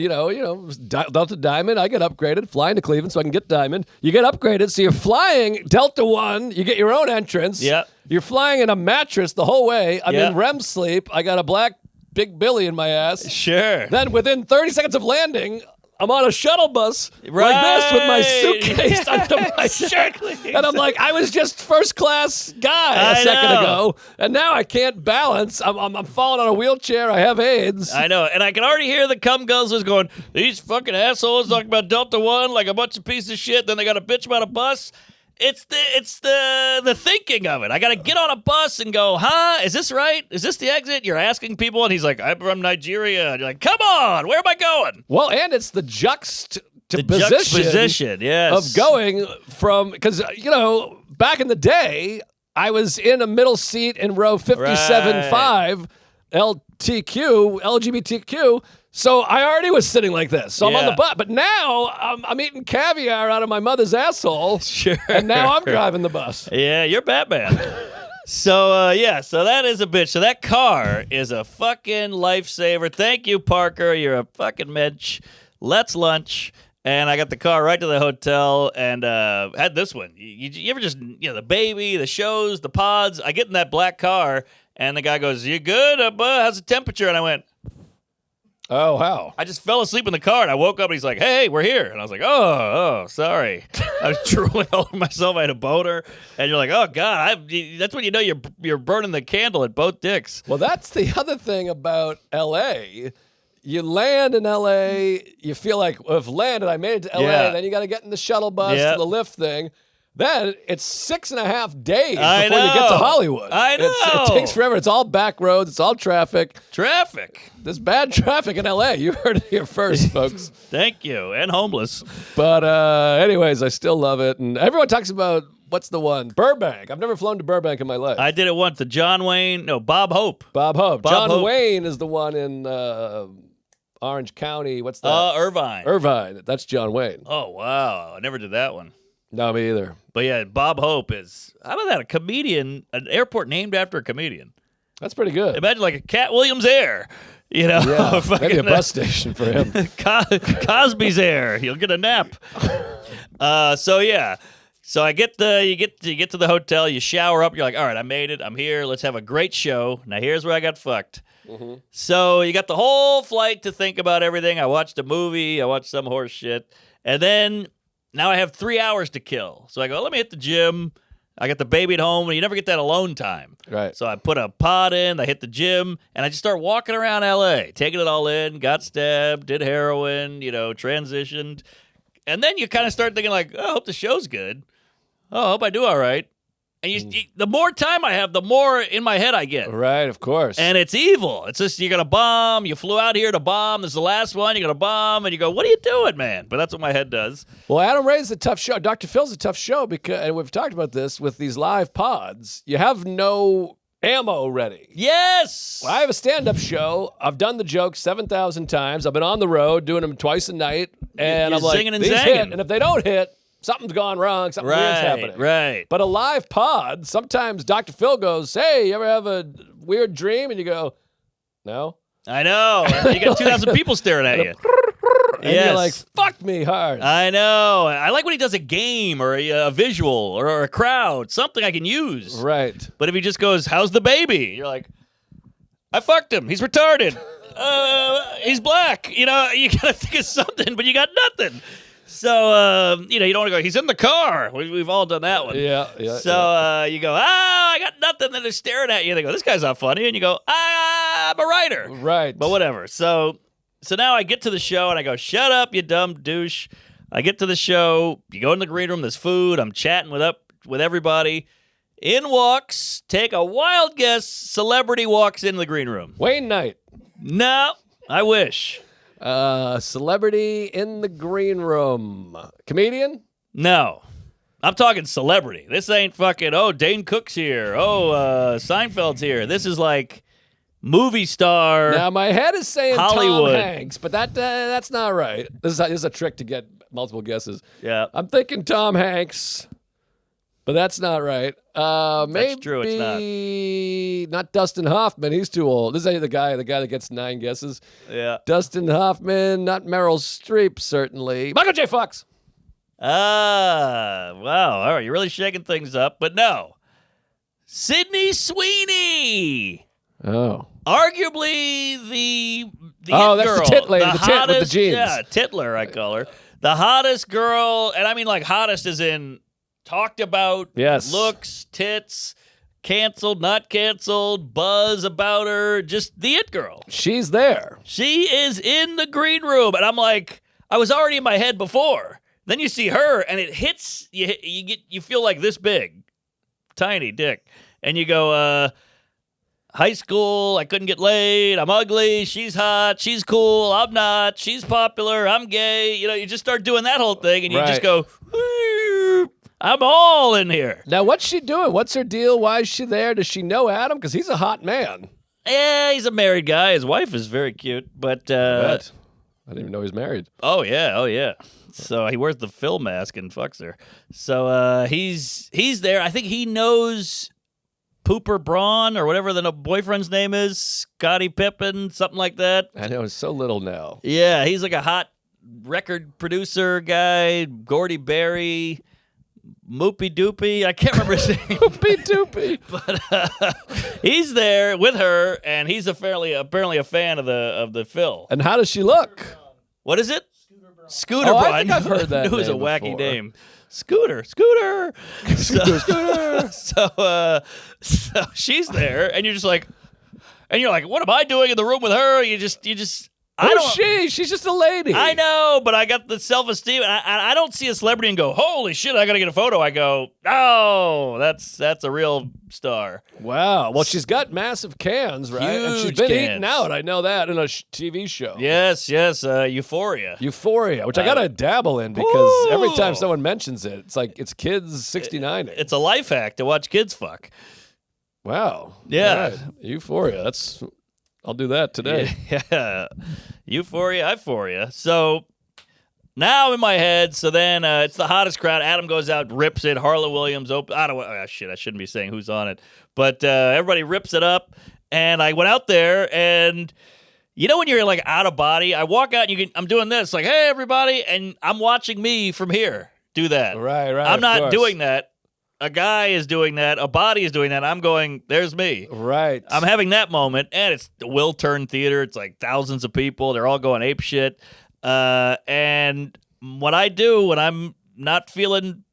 Delta Diamond, I get upgraded, flying to Cleveland so I can get Diamond. You get upgraded, so you're flying Delta One. You get your own entrance. Yeah. You're flying in a mattress the whole way. I'm in REM sleep. I got a black Big Billy in my ass. Sure. Then within 30 seconds of landing, I'm on a shuttle bus like this with my suitcase under my shirt. And I'm like, I was just first class guy a second ago. And now I can't balance. I'm falling on a wheelchair. I have AIDS. I know. And I can already hear the cum guzzlers going, these fucking assholes talking about Delta One like a bunch of pieces of shit. Then they got a bitch about a bus. It's the thinking of it. I got to get on a bus and go, huh? Is this right? Is this the exit? You're asking people, and he's like, I'm from Nigeria. And you're like, come on, where am I going? Well, and it's the juxtaposition yes. of going from, because, back in the day, I was in a middle seat in row 57.5, LGBTQ. So I already was sitting like this. So I'm on the bus. But now I'm eating caviar out of my mother's asshole. Sure. And now I'm driving the bus. Yeah, you're Batman. So that is a bitch. So that car is a fucking lifesaver. Thank you, Parker. You're a fucking mensch. Let's lunch. And I got the car right to the hotel and had this one. You ever just, the baby, the shows, the pods. I get in that black car and the guy goes, you good? How's the temperature? And I went, oh, wow. I just fell asleep in the car, and I woke up, and he's like, hey, we're here. And I was like, oh, sorry. I was drooling all over myself. I had a boner. And you're like, oh, God, that's when you know you're burning the candle at both dicks. Well, that's the other thing about L.A. You land in L.A., you feel like, well, if landed, I made it to L.A., then you got to get in the shuttle bus to the lift thing. Then it's 6.5 days before you get to Hollywood. I know. It takes forever. It's all back roads. It's all traffic. There's bad traffic in L.A. You heard it here first, folks. Thank you. And homeless. But anyways, I still love it. And everyone talks about, what's the one? Burbank. I've never flown to Burbank in my life. I did it once. Bob Hope. Bob John Wayne is the one in Orange County. What's that? Irvine. That's John Wayne. Oh, wow. I never did that one. No, me either. But yeah, Bob Hope is, how about that? A comedian, an airport named after a comedian. That's pretty good. Imagine like a Cat Williams Air, Yeah, maybe a bus station for him. Cosby's Air. He'll get a nap. So I get you get to the hotel, you shower up, you're like, all right, I made it, I'm here, let's have a great show. Now here's where I got fucked. Mm-hmm. So you got the whole flight to think about everything. I watched a movie, I watched some horse shit, and then now I have 3 hours to kill. So I go, let me hit the gym. I got the baby at home, and you never get that alone time. Right. So I put a pod in, I hit the gym, and I just start walking around L.A., taking it all in, got stabbed, did heroin, transitioned. And then you kind of start thinking like, oh, I hope the show's good. Oh, I hope I do all right. And the more time I have, the more in my head I get. Right, of course. And it's evil. It's just, you're going to bomb. You flew out here to bomb. This is the last one. You're going to bomb. And you go, what are you doing, man? But that's what my head does. Well, Adam Ray's a tough show. Dr. Phil's a tough show because, and we've talked about this, with these live pods, you have no ammo ready. Yes! Well, I have a stand-up show. I've done the jokes 7,000 times. I've been on the road doing them twice a night. And You're I'm like, singing and these zanging. hit. And if they don't hit, something's gone wrong. Something weird's happening. Right. But a live pod, sometimes Dr. Phil goes, hey, you ever have a weird dream? And you go, no. I know. You got 2,000 people staring at you. And you're like, fuck me hard. I know. I like when he does a game or a visual or a crowd, something I can use. Right. But if he just goes, how's the baby? You're like, I fucked him. He's retarded. He's black. You got to think of something, but you got nothing. So, you don't want to go, he's in the car. We've all done that one. Yeah. So you go, I got nothing. Then they're staring at you. They go, this guy's not funny. And you go, I'm a writer. Right. But whatever. So now I get to the show and I go, shut up, you dumb douche. I get to the show. You go in the green room. There's food. I'm chatting with everybody. In walks, take a wild guess, celebrity walks into the green room. Wayne Knight. No, I wish. Celebrity in the green room. Comedian? No. I'm talking celebrity. This ain't fucking, Dane Cook's here. Seinfeld's here. This is like movie star. Now, my head is saying Hollywood. Tom Hanks, but that's not right. This is a trick to get multiple guesses. Yeah. I'm thinking Tom Hanks, but that's not right. Maybe That's true, it's not Dustin Hoffman. He's too old. This is the guy that gets 9 guesses. Yeah. Dustin Hoffman, not Meryl Streep, certainly. Michael J. Fox. Wow. All right, you're really shaking things up, but no. Sydney Sweeney. Oh. Arguably the Oh, it that's the girl, tit lady, the tit with the hottest, jeans. Yeah, Titler, I call her. The hottest girl, and I mean like hottest as in talked about, Yes. looks, tits, canceled, not canceled, buzz about her, just the it girl. She's there. She is in the green room, and I'm like, I was already in my head before. Then you see her, and it hits you. You feel like this big, tiny dick, and you go, high school. I couldn't get laid. I'm ugly. She's hot. She's cool. I'm not. She's popular. I'm gay. You just start doing that whole thing, and you Right. just go, "Woo, I'm all in here. Now, what's she doing? What's her deal? Why is she there? Does she know Adam? Because he's a hot man. Yeah, he's a married guy. His wife is very cute, but I didn't even know he's married. oh yeah. So he wears the Phil mask and fucks her. So he's there. I think he knows Pooper Braun or whatever the boyfriend's name is, Scottie Pippen, something like that. I know, it's so little now. Yeah, he's like a hot record producer guy, Gordy Berry, Moopy Doopy. I can't remember his name. Doopy doopy. But he's there with her, and he's apparently a fan of the Phil. And how does she look? What is it? Scooter Oh, Braun. I think I've heard that It was a name wacky before. name. Scooter. So she's there, and you're like, what am I doing in the room with her? You just. Who's she? She's just a lady. I know, but I got the self-esteem, and I don't see a celebrity and go, holy shit, I got to get a photo. I go, oh, that's a real star. Wow. Well, she's got massive cans, right? And she's Huge been cans. eating out. I know that in a TV show. Yes, Euphoria. Euphoria, which I gotta dabble in because every time Ooh. someone mentions it, it's like it's kids 69. It's a life hack to watch kids fuck. Wow. Yeah. All right. Euphoria. I'll do that today. Yeah. Euphoria. So now in my head, so then it's the hottest crowd. Adam goes out, rips it. Harlan Williams open. I shouldn't be saying who's on it. But everybody rips it up. And I went out there, and when you're like out of body, I walk out and I'm doing this, like, hey, everybody. And I'm watching me from here do that. Right. I'm of not course. doing that. A guy is doing that. A body is doing that. I'm going, there's me. Right. I'm having that moment, and it's the Will Turn Theater. It's like thousands of people. They're all going ape shit. And what I do when I'm not feeling,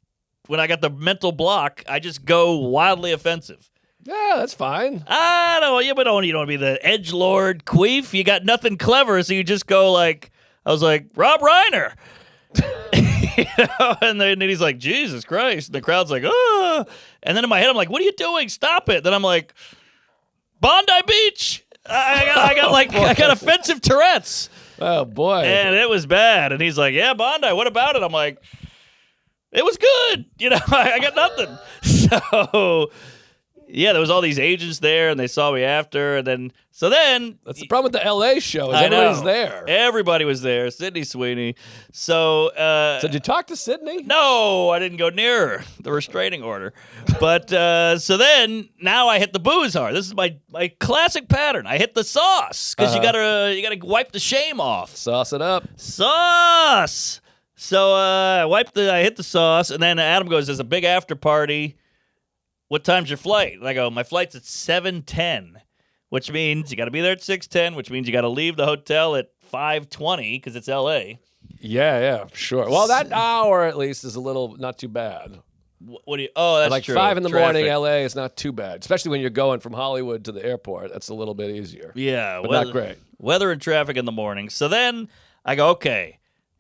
when I got the mental block, I just go wildly offensive. Yeah, that's fine. I don't. You don't want to be the edgelord queef. You got nothing clever, so you just go like, I was like, Rob Reiner. And then he's like, Jesus Christ. And the crowd's like, oh. And then in my head, I'm like, what are you doing? Stop it. Then I'm like, Bondi Beach. I got offensive Tourette's. Oh, boy. And it was bad. And he's like, yeah, Bondi, what about it? I'm like, it was good. I got nothing. So, yeah, there was all these agents there, and they saw me after. And then, that's the problem with the LA show is I know. everybody's there. Everybody was there. Sydney Sweeney. So Did you talk to Sydney? no, I didn't go near her. The restraining order. But so then now I hit the booze hard. This is my classic pattern. I hit the sauce because you gotta wipe the shame off. Sauce it up. Sauce. So I hit the sauce, and then Adam goes, "There's a big after party. What time's your flight?" And I go, "My flight's at 7:10." Which means you got to be there at 6:10, which means you got to leave the hotel at 5:20 because it's L.A. Yeah, sure. Well, that hour at least is a little not too bad. What do you? Oh, that's like true. 5 in the morning, Traffic. LA is not too bad, especially when you're going from Hollywood to the airport. That's a little bit easier. Yeah, but not great. Weather and traffic in the morning. So then I go, okay,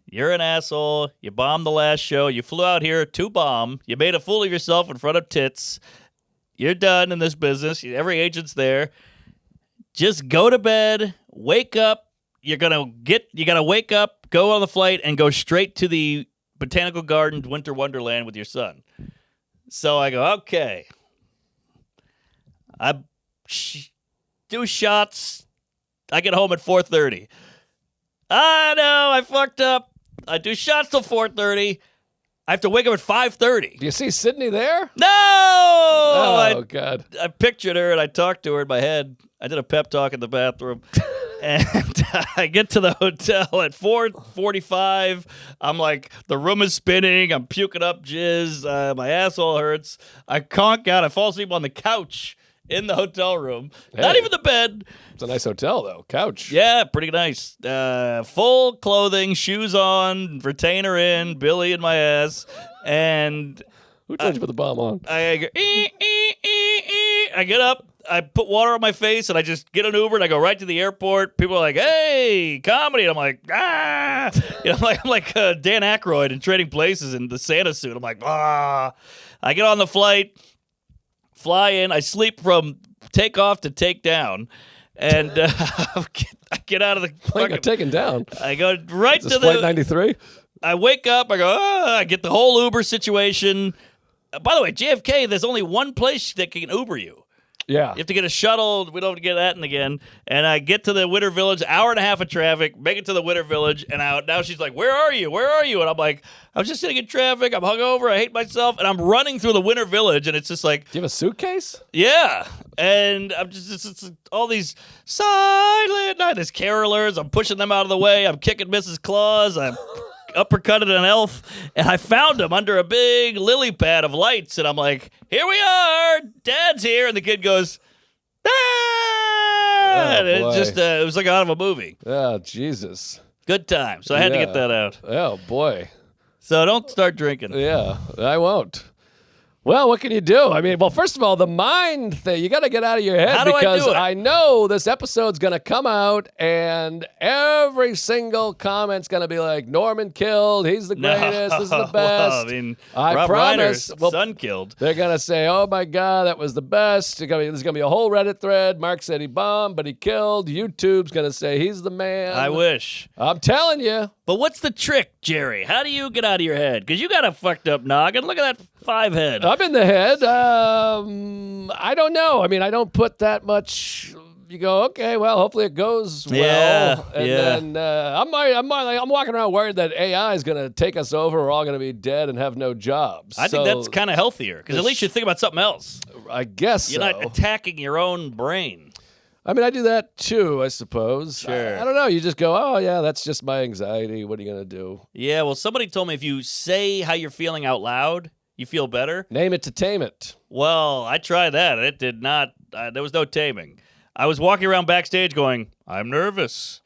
you're an asshole. You bombed the last show. You flew out here to bomb. You made a fool of yourself in front of tits. You're done in this business. Every agent's there. Just go to bed, wake up. You gotta wake up, go on the flight, and go straight to the Botanical Gardens Winter Wonderland with your son. So I go, okay. I do shots. I get home at 4:30. I know, I fucked up. I do shots till 4:30. I have to wake up at 5:30. Do you see Sydney there? No! Oh, God. I pictured her and I talked to her in my head. I did a pep talk in the bathroom. And I get to the hotel at 4:45. I'm like, the room is spinning. I'm puking up jizz. My asshole hurts. I conk out. I fall asleep on the couch in the hotel room. Hey. Not even the bed. It's a nice hotel, though. Couch. Yeah, pretty nice. Full clothing, shoes on, retainer in, Billy in my ass. And Who told you to put the bomb on? I go, I get up. I put water on my face, and I just get an Uber, and I go right to the airport. People are like, hey, comedy. And I'm like, ah. You know, I'm like Dan Aykroyd in Trading Places in the Santa suit. I'm like, ah. I get on the flight, fly in. I sleep from takeoff to takedown. And I get out of the Plane got taken down. I go right Is this to Flight 93? I wake up. I go, I get the whole Uber situation. By the way, JFK, there's only one place that can Uber you. Yeah. You have to get a shuttle. We don't have to get that in again. And I get to the Winter Village, hour and a half of traffic, make it to the Winter Village, and now she's like, where are you? Where are you? And I'm like, I was just sitting in traffic. I'm hungover. I hate myself. And I'm running through the Winter Village, and it's just like... Do you have a suitcase? Yeah. And I'm just it's all these silent night. There's carolers. I'm pushing them out of the way. I'm kicking Mrs. Claus. I'm uppercutted an elf, and I found him under a big lily pad of lights, and I'm like, here we are, Dad's here, and the kid goes, ah! And it just it was like out of a movie. Oh, Jesus. Good time. So I had to get that out. Oh, boy. So don't start drinking. Yeah, I won't. Well, what can you do? I mean, well, first of all, the mind thing, you got to get out of your head. How do I because do it? I know this episode's going to come out and every single comment's going to be like, Norman killed, he's the greatest, this is the best. Well, I mean, I Rob promise. Reiner's son killed. They're going to say, oh my God, that was the best. There's going to be a whole Reddit thread. Mark said he bombed, but he killed. YouTube's going to say he's the man. I wish. I'm telling you. But what's the trick, Jerry? How do you get out of your head? Because you got a fucked up noggin. Look at that 5 head. I'm in the head. I don't know. I mean, I don't put that much. You go, okay, well, hopefully it goes well. Yeah, and then I'm walking around worried that AI is going to take us over. We're all going to be dead and have no jobs. I think that's kind of healthier because at least you think about something else. I guess You're not attacking your own brain. I mean, I do that too, I suppose. Sure. I don't know. You just go, oh, yeah, that's just my anxiety. What are you going to do? Yeah, well, somebody told me if you say how you're feeling out loud, you feel better. Name it to tame it. Well, I tried that. It did not. There was no taming. I was walking around backstage going, I'm nervous.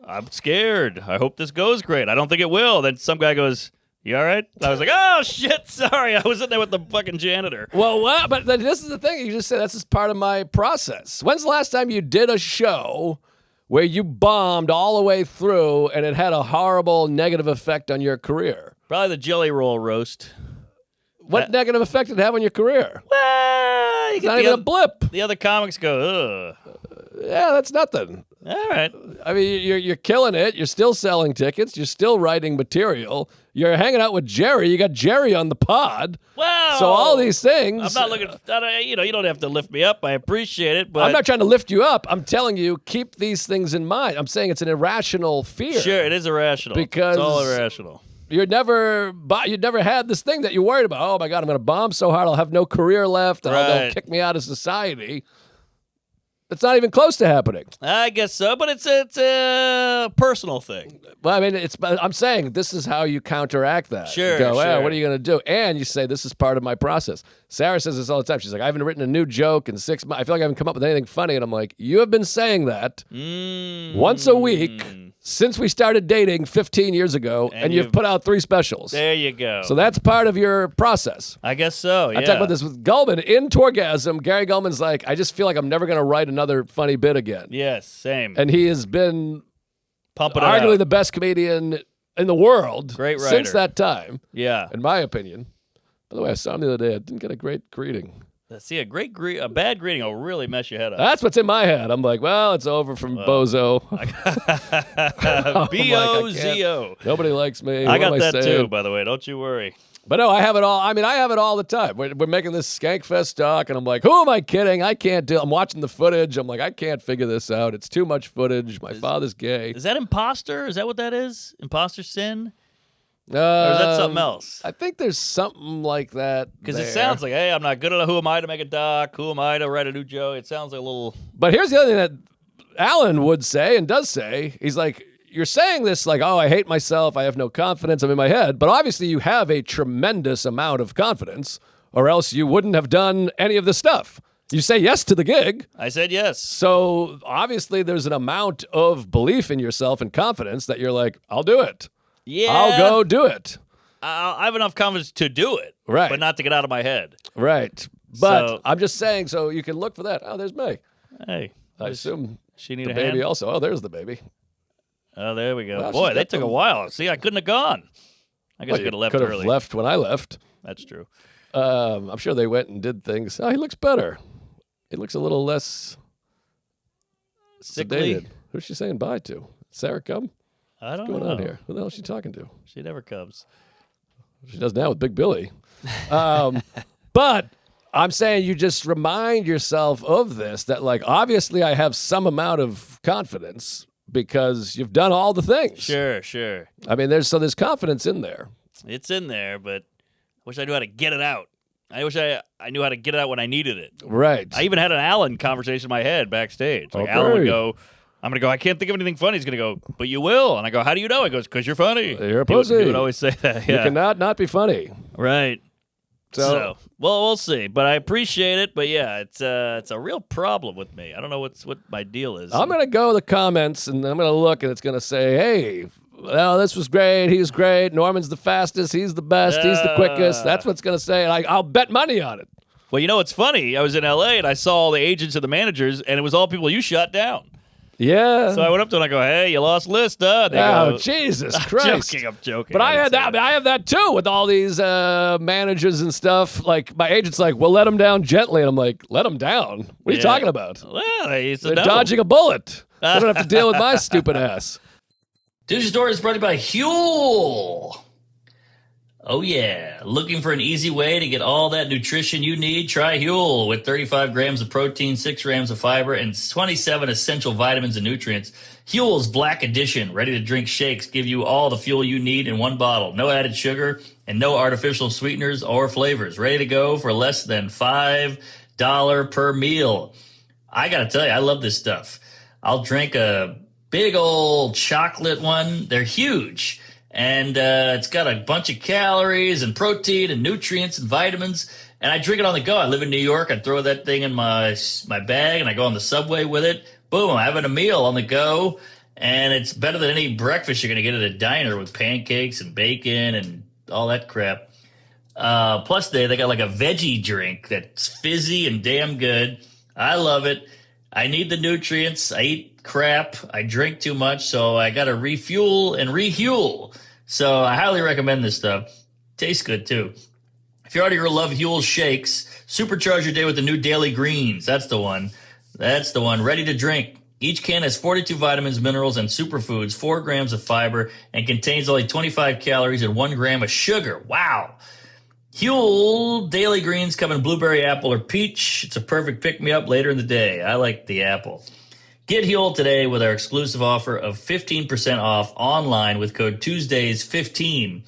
I'm scared. I hope this goes great. I don't think it will. Then some guy goes, you all right? I was like, oh, shit, sorry. I was in there with the fucking janitor. Well, but this is the thing. You just said that's just part of my process. When's the last time you did a show where you bombed all the way through and it had a horrible negative effect on your career? Probably the jelly roll roast. What negative effect did it have on your career? Well, you It's not even a blip. The other comics go, ugh. Yeah, that's nothing. All right. I mean, you're killing it. You're still selling tickets. You're still writing material. You're hanging out with Jerry. You got Jerry on the pod. Well, So all these things. I'm not looking. You don't have to lift me up. I appreciate it, but I'm not trying to lift you up. I'm telling you, keep these things in mind. I'm saying it's an irrational fear. Sure, it is irrational. Because it's all irrational. You'd never had this thing that you're worried about. Oh my God, I'm going to bomb so hard I'll have no career left and they'll kick me out of society. It's not even close to happening. I guess so, but it's a personal thing. Well, I mean, I'm saying this is how you counteract that. Sure, you go, sure. what are you going to do? And you say, this is part of my process. Sarah says this all the time. She's like, I haven't written a new joke in 6 months. I feel like I haven't come up with anything funny. And I'm like, you have been saying that once a week since we started dating 15 years ago, and you've put out 3 specials. There you go. So that's part of your process. I guess so, yeah. I talked about this with Gulman in Torgasm. Gary Gulman's like, I just feel like I'm never going to write another funny bit again. Yes, same. And he has been pumping it arguably out. the best comedian in the world Great writer. since that time, Yeah. in my opinion. By the way, I saw him the other day. I didn't get a great greeting. See, a bad greeting will really mess your head up. That's what's in my head. I'm like, well, it's over from Bozo. B-O-Z-O. Nobody likes me. I What am got that saying? too, by the way. Don't you worry. But no, I have it all. I mean, I have it all the time. We're making this Skankfest doc, and I'm like, who am I kidding? I can't do. I'm watching the footage. I'm like, I can't figure this out. It's too much footage. My father's gay. Is that imposter? Is that what that is? Imposter sin? Or is that something else? I think there's something like that. Because it sounds like, hey, I'm not good enough. Who am I to make a doc? Who am I to write a new joke? It sounds like a little. But here's the other thing that Alan would say and does say. He's like, you're saying this like, oh, I hate myself. I have no confidence. I'm in my head. But obviously you have a tremendous amount of confidence, or else you wouldn't have done any of this stuff. You say yes to the gig. I said yes. So obviously there's an amount of belief in yourself and confidence that you're like, I'll do it. Yeah. I'll go do it. I have enough confidence to do it. Right. But not to get out of my head. Right. But So- I'm just saying, so you can look for that. Oh, there's May. Hey. I assume She need the a baby hand? also. Oh, there's the baby. Oh, there we go. Well, Boy, she's they got took a them- while. See, I couldn't have gone. I guess I could have left could have early. left when I left. That's true. I'm sure they went and did things. Oh, he looks better. He looks a little less Sickly? sedated. Who's she saying bye to? Sarah come? I don't What's know. going on here? Who the hell is she talking to? She never comes. She does now with Big Billy. But I'm saying you just remind yourself of this, that like, obviously I have some amount of confidence because you've done all the things. Sure. I mean, there's confidence in there. It's in there, but I wish I knew how to get it out. I wish I knew how to get it out when I needed it. Right. I even had an Alan conversation in my head backstage. Like Okay. Alan would go, I'm going to go, I can't think of anything funny. He's going to go, but you will. And I go, how do you know? He goes, because you're funny. You're a He would- pussy. He would always say that. You Yeah. cannot not be funny. Right. So, Well, we'll see. But I appreciate it. But yeah, it's a real problem with me. I don't know what my deal is. I'm going to go to the comments and I'm going to look and it's going to say, hey, well, this was great. He was great. Norman's the fastest. He's the best. He's the quickest. That's what's going to say. And I'll bet money on it. Well, you know what's funny? I was in L.A. and I saw all the agents and the managers, and it was all people you shut down. Yeah. So I went up to them and I go, hey, you lost list, huh? They Oh, go, Jesus I'm Christ. I'm joking. But I didn't had say that. I have that too with all these managers and stuff. Like my agent's like, "Well, let them down gently," and I'm like, "Let them down? What are you Yeah. talking about? Well, it's They're dodging a bullet. They don't have to deal with my stupid ass." Digi Store is brought to you by Huel. Oh yeah, looking for an easy way to get all that nutrition you need? Try Huel with 35 grams of protein, 6 grams of fiber, and 27 essential vitamins and nutrients. Huel's Black Edition, ready-to-drink shakes give you all the fuel you need in one bottle. No added sugar and no artificial sweeteners or flavors. Ready to go for less than $5 per meal. I gotta tell you, I love this stuff. I'll drink a big old chocolate one. They're huge. And it's got a bunch of calories and protein and nutrients and vitamins. And I drink it on the go. I live in New York. I throw that thing in my bag and I go on the subway with it. Boom, I'm having a meal on the go. And it's better than any breakfast you're going to get at a diner with pancakes and bacon and all that crap. Plus, they got like a veggie drink that's fizzy and damn good. I love it. I need the nutrients. I eat crap. I drink too much, so I got to refuel and rehuel. So I highly recommend this stuff. Tastes good, too. If you already love Huel shakes, supercharge your day with the new Daily Greens. That's the one. That's the one. Ready to drink. Each can has 42 vitamins, minerals, and superfoods, 4 grams of fiber, and contains only 25 calories and 1 gram of sugar. Wow. Huel Daily Greens come in blueberry, apple, or peach. It's a perfect pick-me-up later in the day. I like the apple. Get Huel today with our exclusive offer of 15% off online with code Tuesdays15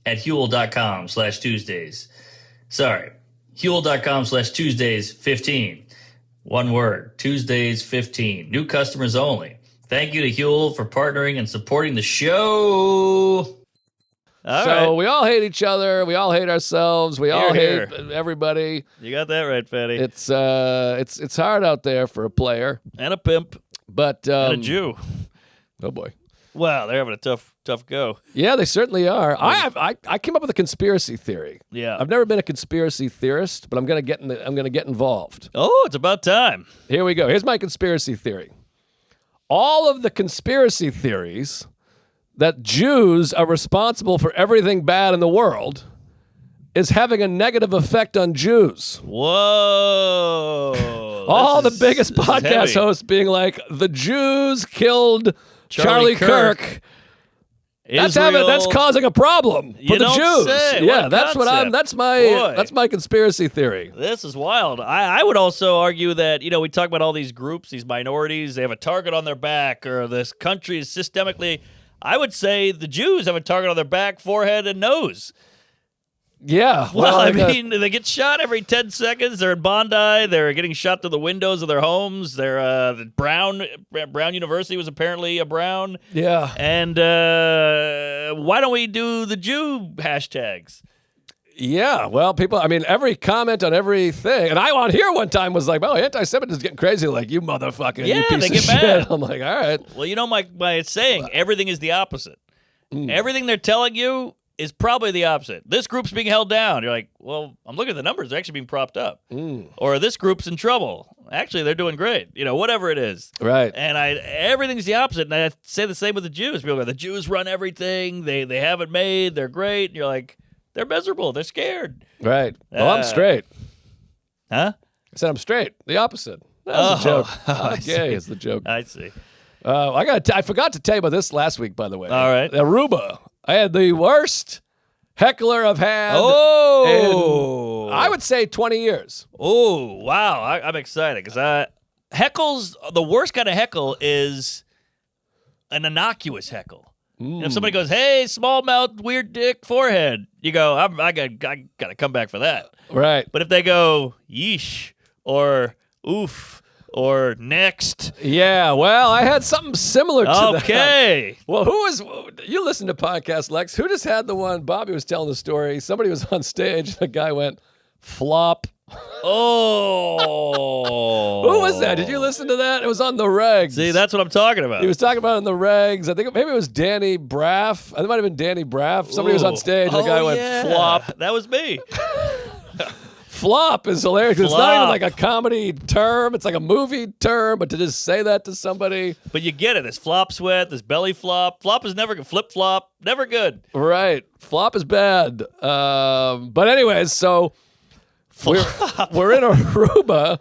at Huel.com/Tuesdays. Sorry, Huel.com/Tuesdays15. One word, Tuesdays15. New customers only. Thank you to Huel for partnering and supporting the show. All So right. we all hate each other. We all hate ourselves. We all Here, hate everybody. You got that right, Fatty. It's hard out there for a player, And a pimp. but And a Jew. oh boy, Wow, they're having a tough go. yeah, they certainly are. I came up with a conspiracy theory. Yeah. I've never been a conspiracy theorist, but I'm gonna get involved. Oh, it's about time. Here we go. Here's my conspiracy theory. All of the conspiracy theories that Jews are responsible for everything bad in the world is having a negative effect on Jews. Whoa. All the biggest podcast hosts being like, the Jews killed Charlie Kirk. That's causing a problem for the Jews. Yeah, that's my conspiracy theory. This is wild. I would also argue that, we talk about all these groups, these minorities, they have a target on their back, or this country is systemically. I would say the Jews have a target on their back, forehead, and nose. Yeah. Well, I mean, they get shot every 10 seconds. They're in Bondi. They're getting shot through the windows of their homes. They're Brown University was apparently a Brown. Yeah. And why don't we do the Jew hashtags? Yeah, well, people, every comment on everything, and I on here one time was like, well, anti-Semitism is getting crazy, like, you motherfucker, you piece they of get shit. mad. I'm like, all right. Well, my saying, everything is the opposite. Everything they're telling you is probably the opposite. This group's being held down. You're like, well, I'm looking at the numbers. They're actually being propped up. Or this group's in trouble. Actually, they're doing great. whatever it is. Right. And everything's the opposite. And I say the same with the Jews. People go, the Jews run everything. They have it made. They're great. And you're like, they're miserable. They're scared. Right. Well, I'm straight. Huh? I said I'm straight. The opposite. That was a joke. Gay is the joke. I see. I forgot to tell you about this last week, by the way. All right. Aruba. I had the worst heckler I've had in, I would say, 20 years. Oh, wow. I'm excited because heckles, the worst kind of heckle is an innocuous heckle. If somebody goes, hey, small mouth, weird dick, forehead, you go, I got to come back for that. Right. But if they go, yeesh, or oof, or next. Yeah, well, I had something similar to that. Okay. Well, you listen to podcasts, Lex. Who just had the one? Bobby was telling the story. Somebody was on stage. The guy went, flop. Oh. Who was that? Did you listen to that? It was on the regs. See, that's what I'm talking about. He was talking about it in the regs. I think maybe it was Danny Braff. It might have been Danny Braff. Somebody was on stage. And the guy went, flop. That was me. Flop is hilarious. It's not even like a comedy term. It's like a movie term, but to just say that to somebody. But you get it. This flop sweat, this belly flop. Flop is never good. Flip flop, never good. Right. Flop is bad. But anyways, so we're in Aruba,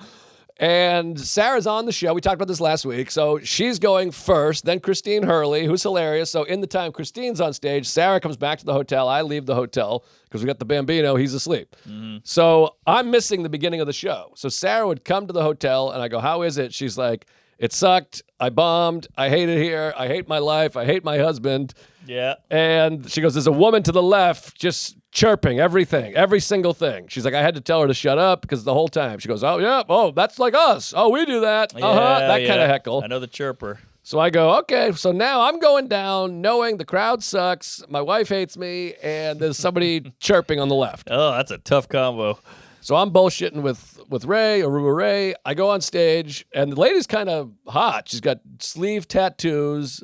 and Sarah's on the show. We talked about this last week. So she's going first, then Christine Hurley, who's hilarious. So in the time Christine's on stage, Sarah comes back to the hotel. I leave the hotel because we got the Bambino. He's asleep. So I'm missing the beginning of the show. So Sarah would come to the hotel, and I go, how is it? She's like, it sucked. I bombed. I hate it here. I hate my life. I hate my husband. Yeah. And she goes, there's a woman to the left just chirping everything, every single thing. She's like, I had to tell her to shut up because the whole time. She goes, oh, yeah. Oh, that's like us. Oh, we do that. That kind of heckle. I know the chirper. So I go, okay, so now I'm going down knowing the crowd sucks, my wife hates me, and there's somebody chirping on the left. Oh, that's a tough combo. So I'm bullshitting with Ray, Aruba Ray. I go on stage, and the lady's kind of hot. She's got sleeve tattoos.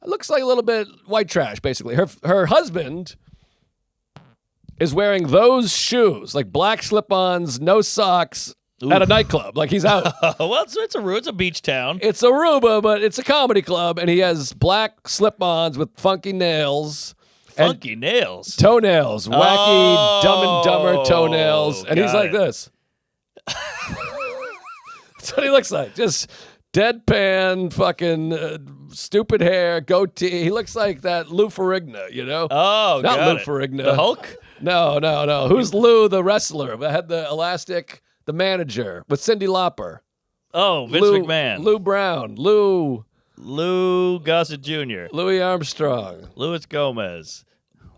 It looks like a little bit white trash, basically. Her husband is wearing those shoes, like black slip-ons, no socks, at a nightclub. Like, he's out. Well, it's a beach town. It's Aruba, but it's a comedy club, and he has black slip-ons with funky nails. Funky nails? Toenails. Wacky, Dumb and Dumber toenails. And he's like this. That's what he looks like. Just deadpan, fucking stupid hair, goatee. He looks like that Lou Ferrigno, you know? Oh, not got Lou it. Ferrigno. The Hulk? No. Who's Lou, the wrestler? That had the elastic, the manager with Cyndi Lauper. Oh, Vince McMahon. Lou Brown. Lou Gossett Jr. Louis Armstrong. Louis Gomez.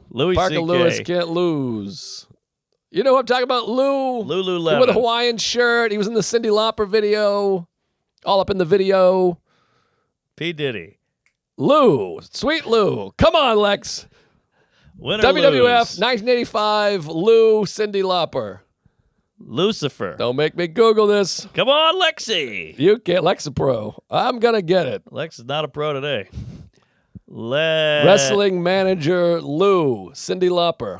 Louis Parker C.K. Lewis can't lose. You know what I'm talking about? Lululemon. With a Hawaiian shirt. He was in the Cyndi Lauper video. All up in the video. P. Diddy. Lou. Sweet Lou. Come on, Lex. Win or WWF lose. 1985. Lou Cyndi Lauper. Lucifer. Don't make me Google this. Come on, Lexi. You can't. Lexapro. I'm going to get it. Lex is not a pro today. Wrestling manager Lou. Cyndi Lauper.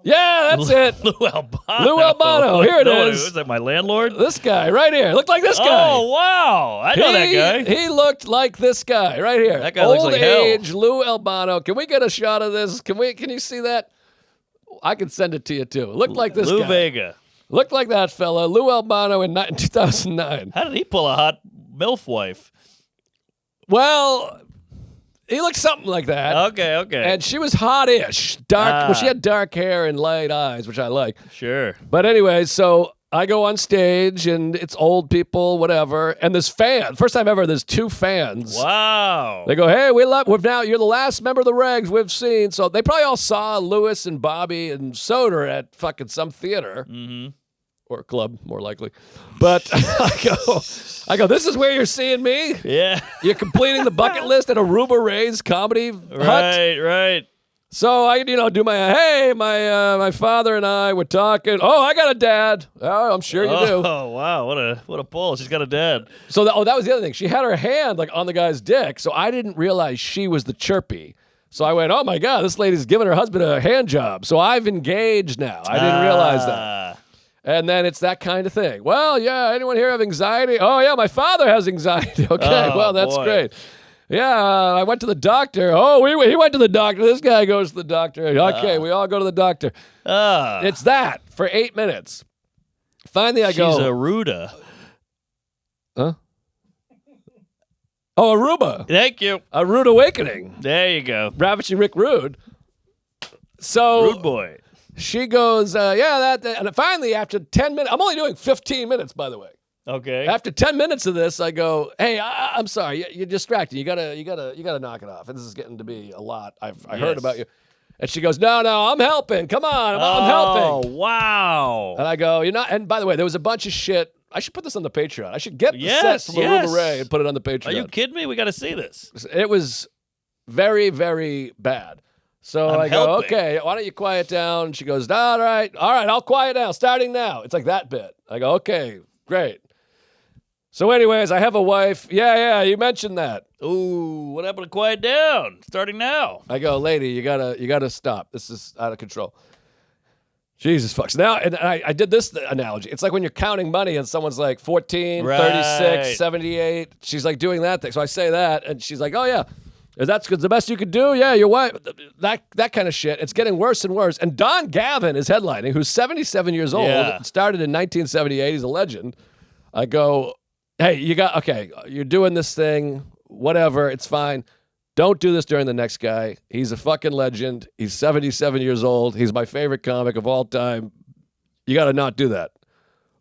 Yeah, that's it. Lou Albano. Lou Albano. Here it is. Was that my landlord? This guy right here. Looked like this guy. Oh, wow. I know that guy. He looked like this guy right here. That guy looks like hell. Old age Lou Albano. Can we get a shot of this? Can you see that? I can send it to you too. Looked like this Lou guy. Vega. Looked like that fella, Lou Albano in 2009. How did he pull a hot MILF wife? Well, he looked something like that. Okay. And she was hot-ish. Dark. Well, she had dark hair and light eyes, which I like. Sure. But anyway, so I go on stage, and it's old people, whatever. And this fan, first time ever, there's 2 fans. Wow. They go, hey, you're the last member of the Regs we've seen. So they probably all saw Lewis and Bobby and Soder at fucking some theater. Mm-hmm. Or club, more likely. But I go, this is where you're seeing me? Yeah. You're completing the bucket list at Aruba Ray's comedy hut? Right. So I, do my father and I were talking. Oh, I got a dad. Oh, I'm sure you do. Oh, wow. What a pull. She's got a dad. So that was the other thing. She had her hand like on the guy's dick. So I didn't realize she was the chirpy. So I went, oh my God, this lady's giving her husband a hand job. So I've engaged now. I didn't realize that. And then it's that kind of thing. Well, yeah, anyone here have anxiety? Oh, yeah, my father has anxiety. Okay, well, that's great. Yeah, I went to the doctor. Oh, he went to the doctor. This guy goes to the doctor. Okay, we all go to the doctor. It's that for 8 minutes. Finally, I go. She's a Ruda. Huh? Oh, Aruba. Thank you. A Rude Awakening. There you go. Ravishing Rick Rude. So Rude boy. She goes, that. And finally, after 10 minutes, I'm only doing 15 minutes, by the way. Okay. After 10 minutes of this, I go, hey, I'm sorry, you're distracted. You gotta knock it off. This is getting to be a lot. I heard about you. And she goes, no, I'm helping. Come on, I'm helping. Oh, wow. And I go, you're not. And by the way, there was a bunch of shit. I should put this on the Patreon. I should get the set from Aruba Ray and put it on the Patreon. Are you kidding me? We got to see this. It was very, very bad. So I go, okay, why don't you quiet down? She goes, all right, I'll quiet down, starting now. It's like that bit. I go, okay, great. So anyways, I have a wife. Yeah, you mentioned that. Ooh, what happened to quiet down? Starting now. I go, lady, you gotta stop. This is out of control. Jesus fucks. Now, and I did this analogy. It's like when you're counting money and someone's like 14, 36, 78. She's like doing that thing. So I say that, and she's like, oh, yeah. That's the best you could do? Yeah, your wife. That kind of shit. It's getting worse and worse. And Don Gavin is headlining, who's 77 years old. Yeah. Started in 1978. He's a legend. I go, hey, you're doing this thing. Whatever. It's fine. Don't do this during the next guy. He's a fucking legend. He's 77 years old. He's my favorite comic of all time. You got to not do that.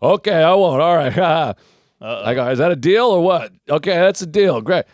Okay, I won't. All right. I go, is that a deal or what? Okay, that's a deal. Great.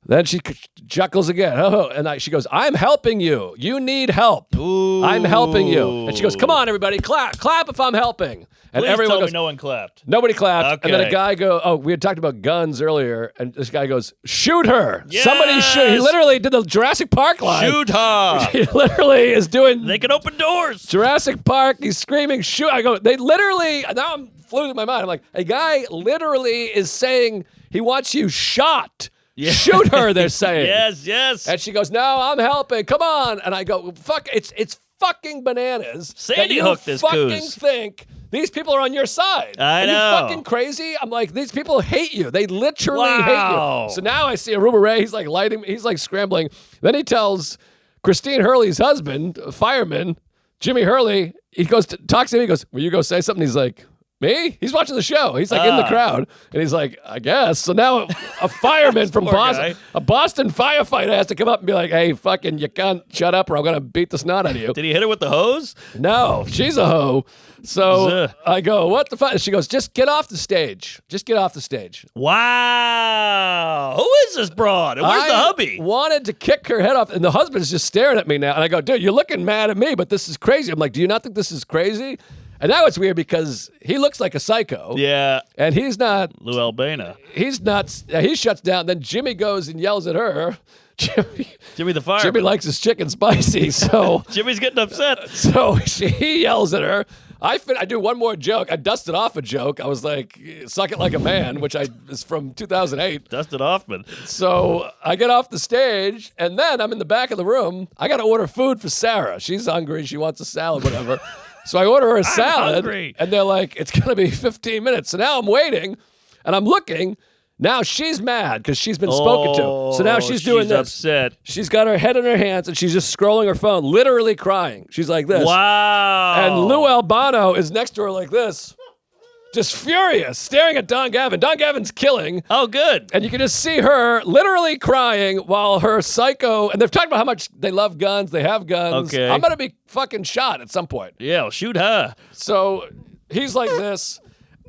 Then she chuckles again. Oh, and she goes, I'm helping you. You need help. Ooh. I'm helping you. And she goes, come on, everybody, clap. Clap if I'm helping. And Please everyone tell goes, me no one clapped. Nobody clapped. Okay. And then a guy goes, we had talked about guns earlier, and this guy goes, shoot her. Yes! Somebody shoot. He literally did the Jurassic Park line. Shoot her. He literally is doing They can open doors. Jurassic Park. He's screaming, shoot. I go, they literally, now I'm flew through my mind. I'm like, a guy literally is saying he wants you shot. Yeah. Shoot her, they're saying. Yes. And she goes, no, I'm helping. Come on. And I go, fuck, it's fucking bananas. Sandy Hook this fucking coos. think these people are on your side. I know. Are you fucking crazy? I'm like, these people hate you. They literally hate you. So now I see Aruba Ray. He's like lighting, he's like scrambling. Then he tells Christine Hurley's husband, a fireman, Jimmy Hurley, he goes, talks to him. He goes, will you go say something? He's like, me? He's watching the show. He's like in the crowd. And he's like, I guess. So now a fireman from Boston, a Boston firefighter has to come up and be like, hey, fucking, you can't shut up or I'm going to beat the snot out of you. Did he hit her with the hose? No, she's a hoe. So I go, what the fuck? She goes, just get off the stage. Just get off the stage. Wow. Who is this broad? And where's the hubby? Wanted to kick her head off. And the husband's just staring at me now. And I go, dude, you're looking mad at me, but this is crazy. I'm like, do you not think this is crazy? And now it's weird because he looks like a psycho. Yeah. And he's not. Lou Albano. He's not. He shuts down. Then Jimmy goes and yells at her. Jimmy the fireman. Jimmy likes his chicken spicy, so. Jimmy's getting upset. So he yells at her. I do one more joke. I dusted off a joke. I was like, suck it like a man, which is from 2008. Dustin Hoffman. So I get off the stage, and then I'm in the back of the room. I got to order food for Sarah. She's hungry. She wants a salad, whatever. So I order her a salad, and they're like, it's going to be 15 minutes. So now I'm waiting, and I'm looking, Now she's mad because she's been spoken to. So now she's doing this. Upset. She's got her head in her hands and she's just scrolling her phone, literally crying. She's like this. Wow. And Lou Albano is next to her like this, just furious, staring at Don Gavin. Don Gavin's killing. Oh, good. And you can just see her literally crying while her psycho, and they've talked about how much they love guns, they have guns. Okay. I'm going to be fucking shot at some point. Yeah, well, shoot her. So he's like this.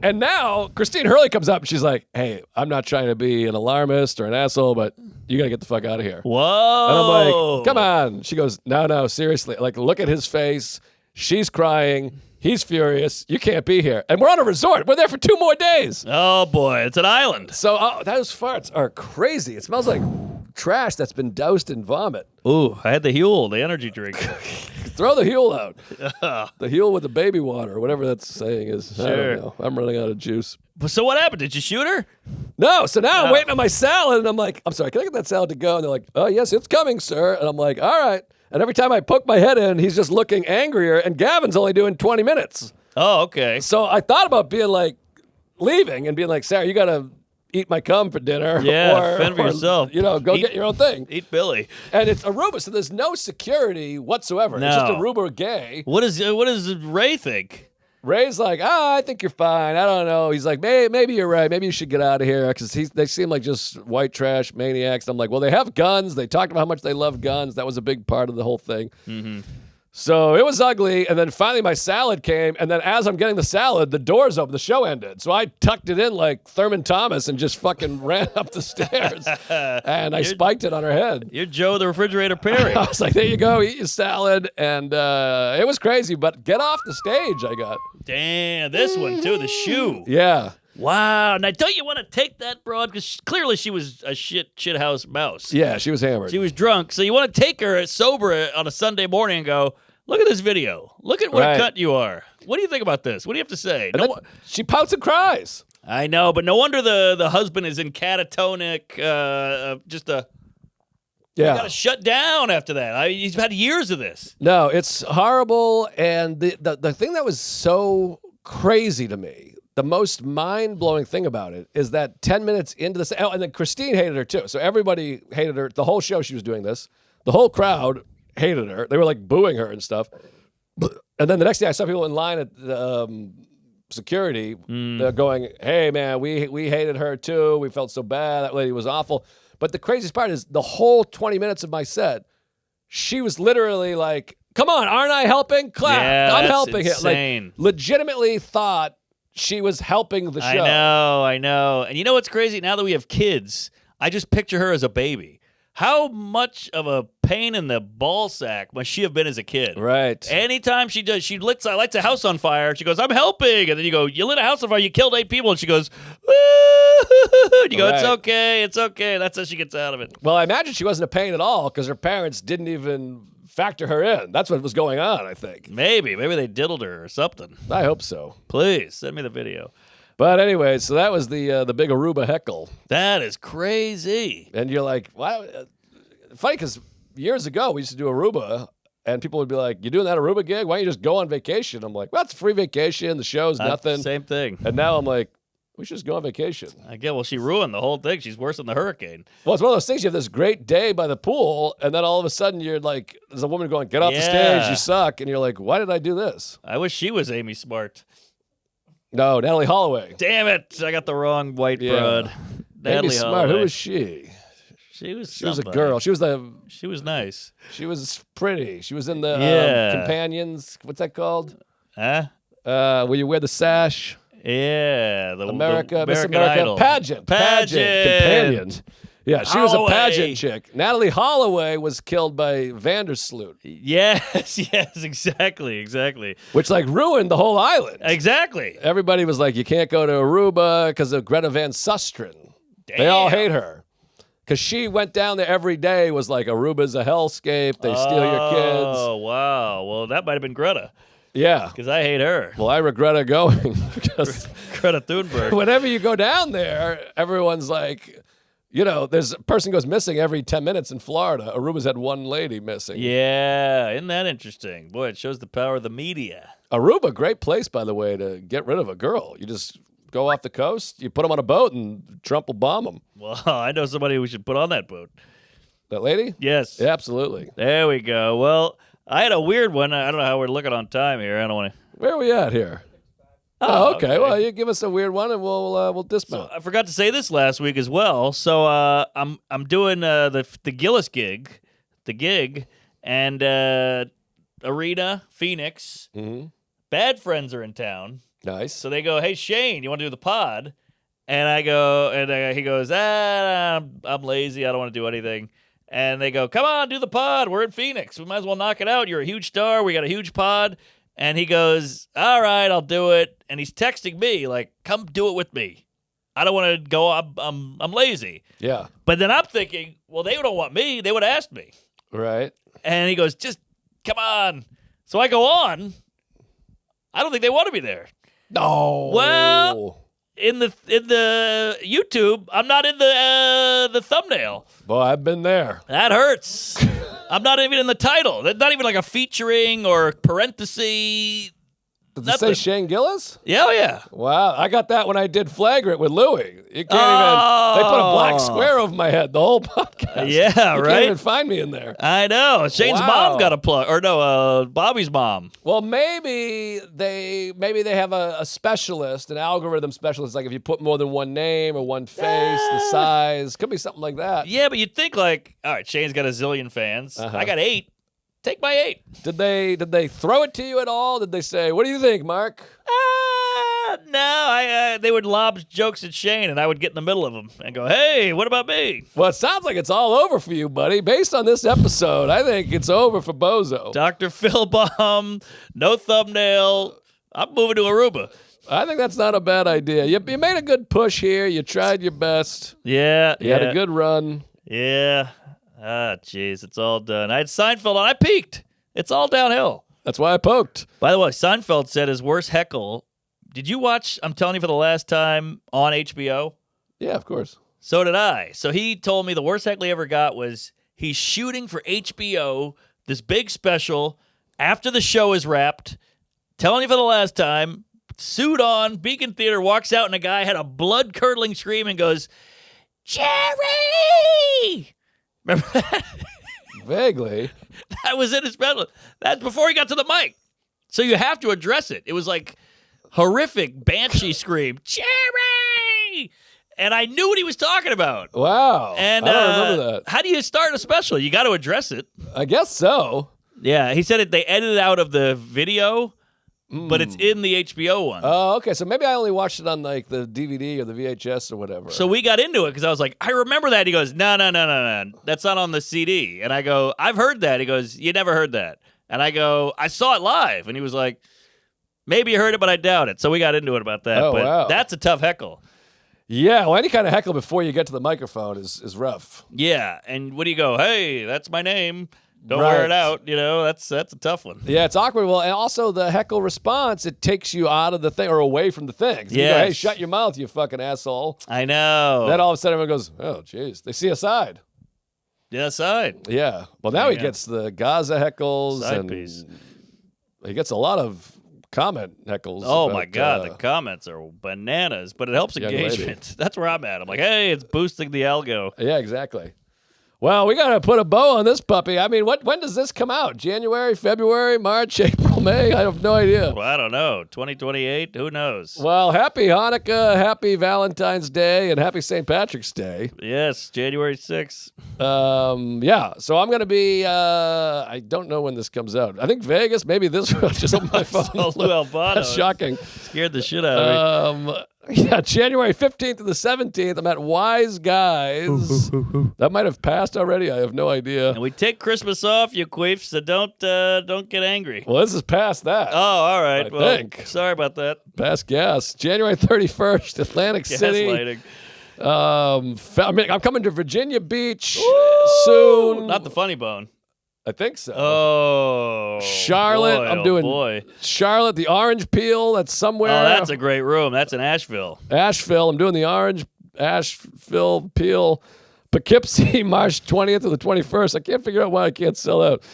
And now Christine Hurley comes up and she's like, hey, I'm not trying to be an alarmist or an asshole, but you got to get the fuck out of here. Whoa. And I'm like, come on. She goes, no, seriously. Like, look at his face. She's crying. He's furious. You can't be here. And we're on a resort. We're there for 2 more days. Oh, boy. It's an island. So those farts are crazy. It smells like trash that's been doused in vomit. Ooh, I had the Huel, the energy drink. Throw the Huel out. The Huel with the baby water, whatever that saying is. I Sure. don't know. I'm running out of juice. So what happened? Did you shoot her? No, so now I'm waiting on my salad, and I'm like, I'm sorry, can I get that salad to go? And they're like, oh, yes, it's coming, sir. And I'm like, all right. And every time I poke my head in, he's just looking angrier, and Gavin's only doing 20 minutes. Oh, okay. So I thought about being like, leaving and being like, Sarah, you got to eat my cum for dinner. Yeah, fend for yourself. You know, go get your own thing. Eat Billy. And it's Aruba, so there's no security whatsoever. No. It's just Aruba gay. What does Ray think? Ray's like, I think you're fine. I don't know. He's like, maybe you're right. Maybe you should get out of here because they seem like just white trash maniacs. I'm like, well, they have guns. They talked about how much they love guns. That was a big part of the whole thing. Mm-hmm. So it was ugly. And then finally my salad came. And then as I'm getting the salad, the doors open. The show ended. So I tucked it in like Thurman Thomas and just fucking ran up the stairs. And I spiked it on her head. You're Joe the Refrigerator Perry. I was like, there you go. Eat your salad. And it was crazy. But get off the stage, I got. Damn, this one too, the shoe. Yeah. Wow. Now, don't you want to take that broad? Because clearly she was a shithouse mouse. Yeah, she was hammered. She was drunk. So you want to take her sober on a Sunday morning and go, look at this video. Look at what a cut you are. What do you think about this? What do you have to say? She pouts and cries. I know, but no wonder the husband is in catatonic, Yeah. You got to shut down after that. He's had years of this. No, it's horrible. And the thing that was so crazy to me, the most mind-blowing thing about it is that 10 minutes into this, and then Christine hated her too. So everybody hated her. The whole show she was doing this. The whole crowd hated her. They were like booing her and stuff. And then the next day I saw people in line at security going, hey, man, we hated her too. We felt so bad. That lady was awful. But the craziest part is the whole 20 minutes of my set, she was literally like, come on, aren't I helping? Clap. Yeah, I'm that's helping insane. Like, legitimately thought she was helping the show. I know. And you know what's crazy? Now that we have kids, I just picture her as a baby. How much of a pain in the ball sack must she have been as a kid? Right. Anytime she lights a house on fire, she goes, I'm helping. And then you go, you lit a house on fire, you killed 8 people. And she goes, woo! And you go, it's okay. That's how she gets out of it. Well, I imagine she wasn't a pain at all because her parents didn't even factor her in. That's what was going on, I think. Maybe they diddled her or something. I hope so. Please, send me the video. But anyway, so that was the big Aruba heckle. That is crazy. And you're like, wow. Funny because years ago we used to do Aruba, and people would be like, "You doing that Aruba gig? Why don't you just go on vacation?" I'm like, "Well, it's a free vacation. The show's nothing." Same thing. And now I'm like, we should just go on vacation. I get. Well, she ruined the whole thing. She's worse than the hurricane. Well, it's one of those things. You have this great day by the pool, and then all of a sudden you're like, there's a woman going, "Get off the stage. You suck." And you're like, "Why did I do this?" I wish she was Amy Smart. No, Natalie Holloway. Damn it! I got the wrong white broad. Amy Natalie Smart. Holloway. Who was she? She was a girl. She was nice. She was pretty. She was in the Companions. What's that called? Huh? Where you wear the sash. Yeah, the Miss American America Idol. pageant companion. Yeah, she was a pageant chick. Natalie Holloway was killed by Vandersloot. Yes, exactly. Which like ruined the whole island. Exactly. Everybody was like, you can't go to Aruba because of Greta Van Susteren. Damn. They all hate her. Because she went down there every day, was like, Aruba's a hellscape. They steal your kids. Oh, wow. Well, that might have been Greta. Yeah. Because I hate her. Well, I regret going because Greta Thunberg. Whenever you go down there, everyone's like, you know, there's a person goes missing every 10 minutes in Florida. Aruba's had one lady missing. Yeah, isn't that interesting? Boy, it shows the power of the media. Aruba, great place, by the way, to get rid of a girl. You just go off the coast. You put them on a boat, and Trump will bomb them. Well, I know somebody we should put on that boat. That lady? Yes. Yeah, absolutely. There we go. Well, I had a weird one. I don't know how we're looking on time here. I don't want to. Where are we at here? Oh, okay. Well, you give us a weird one, and we'll dismount. So I forgot to say this last week as well. So I'm doing the Gillis gig, and Arena Phoenix. Mm-hmm. Bad Friends are in town. Nice. So they go, "Hey Shane, you want to do the pod?" And I go, and he goes, I'm lazy. I don't want to do anything. And they go, "Come on, do the pod. We're in Phoenix. We might as well knock it out. You're a huge star. We got a huge pod." And he goes, "All right, I'll do it." And he's texting me like, "Come do it with me. I don't want to go. I'm lazy." Yeah. But then I'm thinking, well, they don't want me. They would have asked me. Right. And he goes, "Just come on." So I go on. I don't think they want to be there. No. Well, in the YouTube, I'm not in the thumbnail. Boy, I've been there. That hurts. I'm not even in the title. That's not even like a featuring or parenthesis. Did it say Shane Gillis? Yeah, yeah. Wow, I got that when I did Flagrant with Louie. You can't even. They put a black square over my head the whole podcast. Yeah, you right. Can't even find me in there. I know. Shane's mom got a plug, or no, Bobby's mom. Well, maybe they have a specialist, an algorithm specialist. Like if you put more than one name or one face, the size, could be something like that. Yeah, but you'd think like, all right, Shane's got a zillion fans. I got 8. Take my 8. Did they throw it to you at all? Did they say, "What do you think, Mark"? No, they would lob jokes at Shane, and I would get in the middle of them and go, "Hey, what about me?" Well, it sounds like it's all over for you, buddy. Based on this episode, I think it's over for Bozo. Dr. Phil Baum, no thumbnail. I'm moving to Aruba. I think that's not a bad idea. You made a good push here. You tried your best. Yeah. You had a good run. Yeah. Jeez, it's all done. I had Seinfeld on. I peaked. It's all downhill. That's why I poked. By the way, Seinfeld said his worst heckle. Did you watch I'm Telling You for the Last Time on HBO? Yeah, of course. So did I. So he told me the worst heckle he ever got was he's shooting for HBO, this big special, after the show is wrapped, Telling You for the Last Time, suit on, Beacon Theater, walks out, and a guy had a blood-curdling scream and goes, "Jerry!" Remember that? Vaguely. That was in his special. That's before he got to the mic. So you have to address it. It was like horrific banshee scream, "Jerry!" And I knew what he was talking about. Wow. And I don't remember that. How do you start a special? You got to address it. I guess so. Yeah, he said they edited out of the video, but it's in the HBO one. Oh, okay. So maybe I only watched it on like the DVD or the VHS or whatever. So we got into it because I was like, I remember that. He goes, no. That's not on the CD. And I go, I've heard that. He goes, you never heard that. And I go, I saw it live. And he was like, maybe you heard it, but I doubt it. So we got into it about that. Oh, but wow. That's a tough heckle. Yeah, well, any kind of heckle before you get to the microphone is rough. Yeah. And what do you go, hey, that's my name. Don't Right. wear it out. You know, that's a tough one. Yeah, it's awkward. Well, and also the heckle response, it takes you out of the thing or away from the thing. So you go, Yes. hey, shut your mouth, you fucking asshole. I know. Then all of a sudden everyone goes, oh, jeez. They see a side. Yeah, side. Yeah. Well, now he Yeah. gets the Gaza heckles. Side and piece. He gets a lot of comment heckles. Oh, about, my God. The comments are bananas, but it helps young lady. engagement. That's where I'm at. I'm like, hey, it's boosting the algo. Yeah, exactly. Well, we got to put a bow on this puppy. I mean, when does this come out? January, February, March, April, May? I have no idea. Well, I don't know. 2028? Who knows? Well, happy Hanukkah, happy Valentine's Day, and happy St. Patrick's Day. Yes, January 6th. Yeah, so I'm going to be, I don't know when this comes out. I think Vegas, maybe this one. Just open my phone. Lou Albano. That's shocking. Scared the shit out of me. Yeah, January 15th to the 17th, I'm at Wise Guys. That might have passed already. I have no idea. And we take Christmas off, you queefs, so don't get angry. Well, this is past that. Oh, all right. I think. Sorry about that. Past gas. January 31st, Atlantic City. Gaslighting. I'm coming to Virginia Beach soon. Not the funny bone. I think so. Oh. Charlotte. Boy, I'm doing boy. Charlotte, the Orange Peel. That's somewhere. Oh, that's a great room. That's in Asheville. Asheville. I'm doing the Orange Asheville Peel. Poughkeepsie, March 20th to the 21st. I can't figure out why I can't sell out.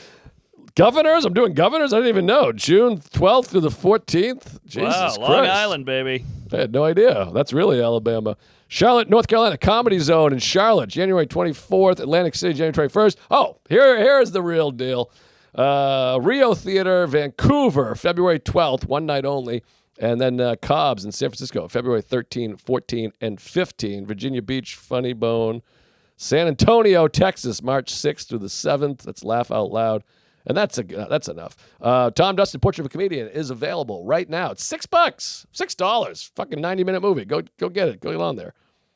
Governors? I'm doing Governors? I didn't even know. June 12th through the 14th? Jesus Christ. Long Island, baby. I had no idea. That's really Alabama. Charlotte, North Carolina, Comedy Zone in Charlotte, January 24th. Atlantic City, January 21st. Oh, here is the real deal. Rio Theater, Vancouver, February 12th, one night only. And then Cobb's in San Francisco, February 13, 14, and 15. Virginia Beach, Funny Bone. San Antonio, Texas, March 6th through the 7th. That's Laugh Out Loud. And that's enough. Tom Dustin, Portrait of a Comedian is available right now. It's $6. $6. Fucking 90-minute movie. Go get it. Go get on there.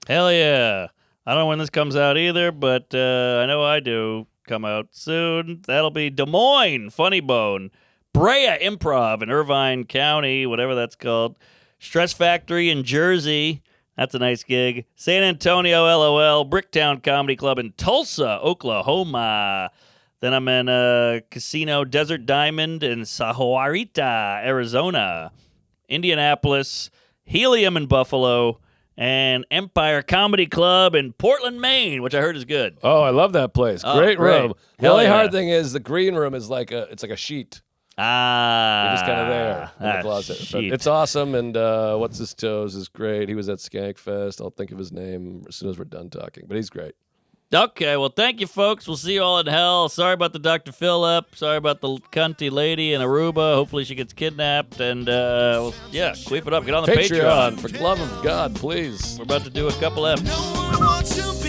Hell yeah. I don't know when this comes out either, but I know I do come out soon. That'll be Des Moines, Funny Bone. Brea Improv in Irvine County, whatever that's called. Stress Factory in Jersey. That's a nice gig. San Antonio, LOL. Bricktown Comedy Club in Tulsa, Oklahoma. Then I'm in Casino Desert Diamond in Sahuarita, Arizona. Indianapolis. Helium in Buffalo. And Empire Comedy Club in Portland, Maine, which I heard is good. Oh, I love that place. Great room. The Hell only yeah. hard thing is the green room is like a sheet. You're just kind of there in the closet. But it's awesome, and What's His Toes is great. He was at Skankfest. I'll think of his name as soon as we're done talking, but he's great. Okay, well, thank you, folks. We'll see you all in hell. Sorry about the Dr. Phil-up. Sorry about the cunty lady in Aruba. Hopefully she gets kidnapped. And, queef it up. Get on the Patreon. For the love of God, please. We're about to do a couple eps. No one wants to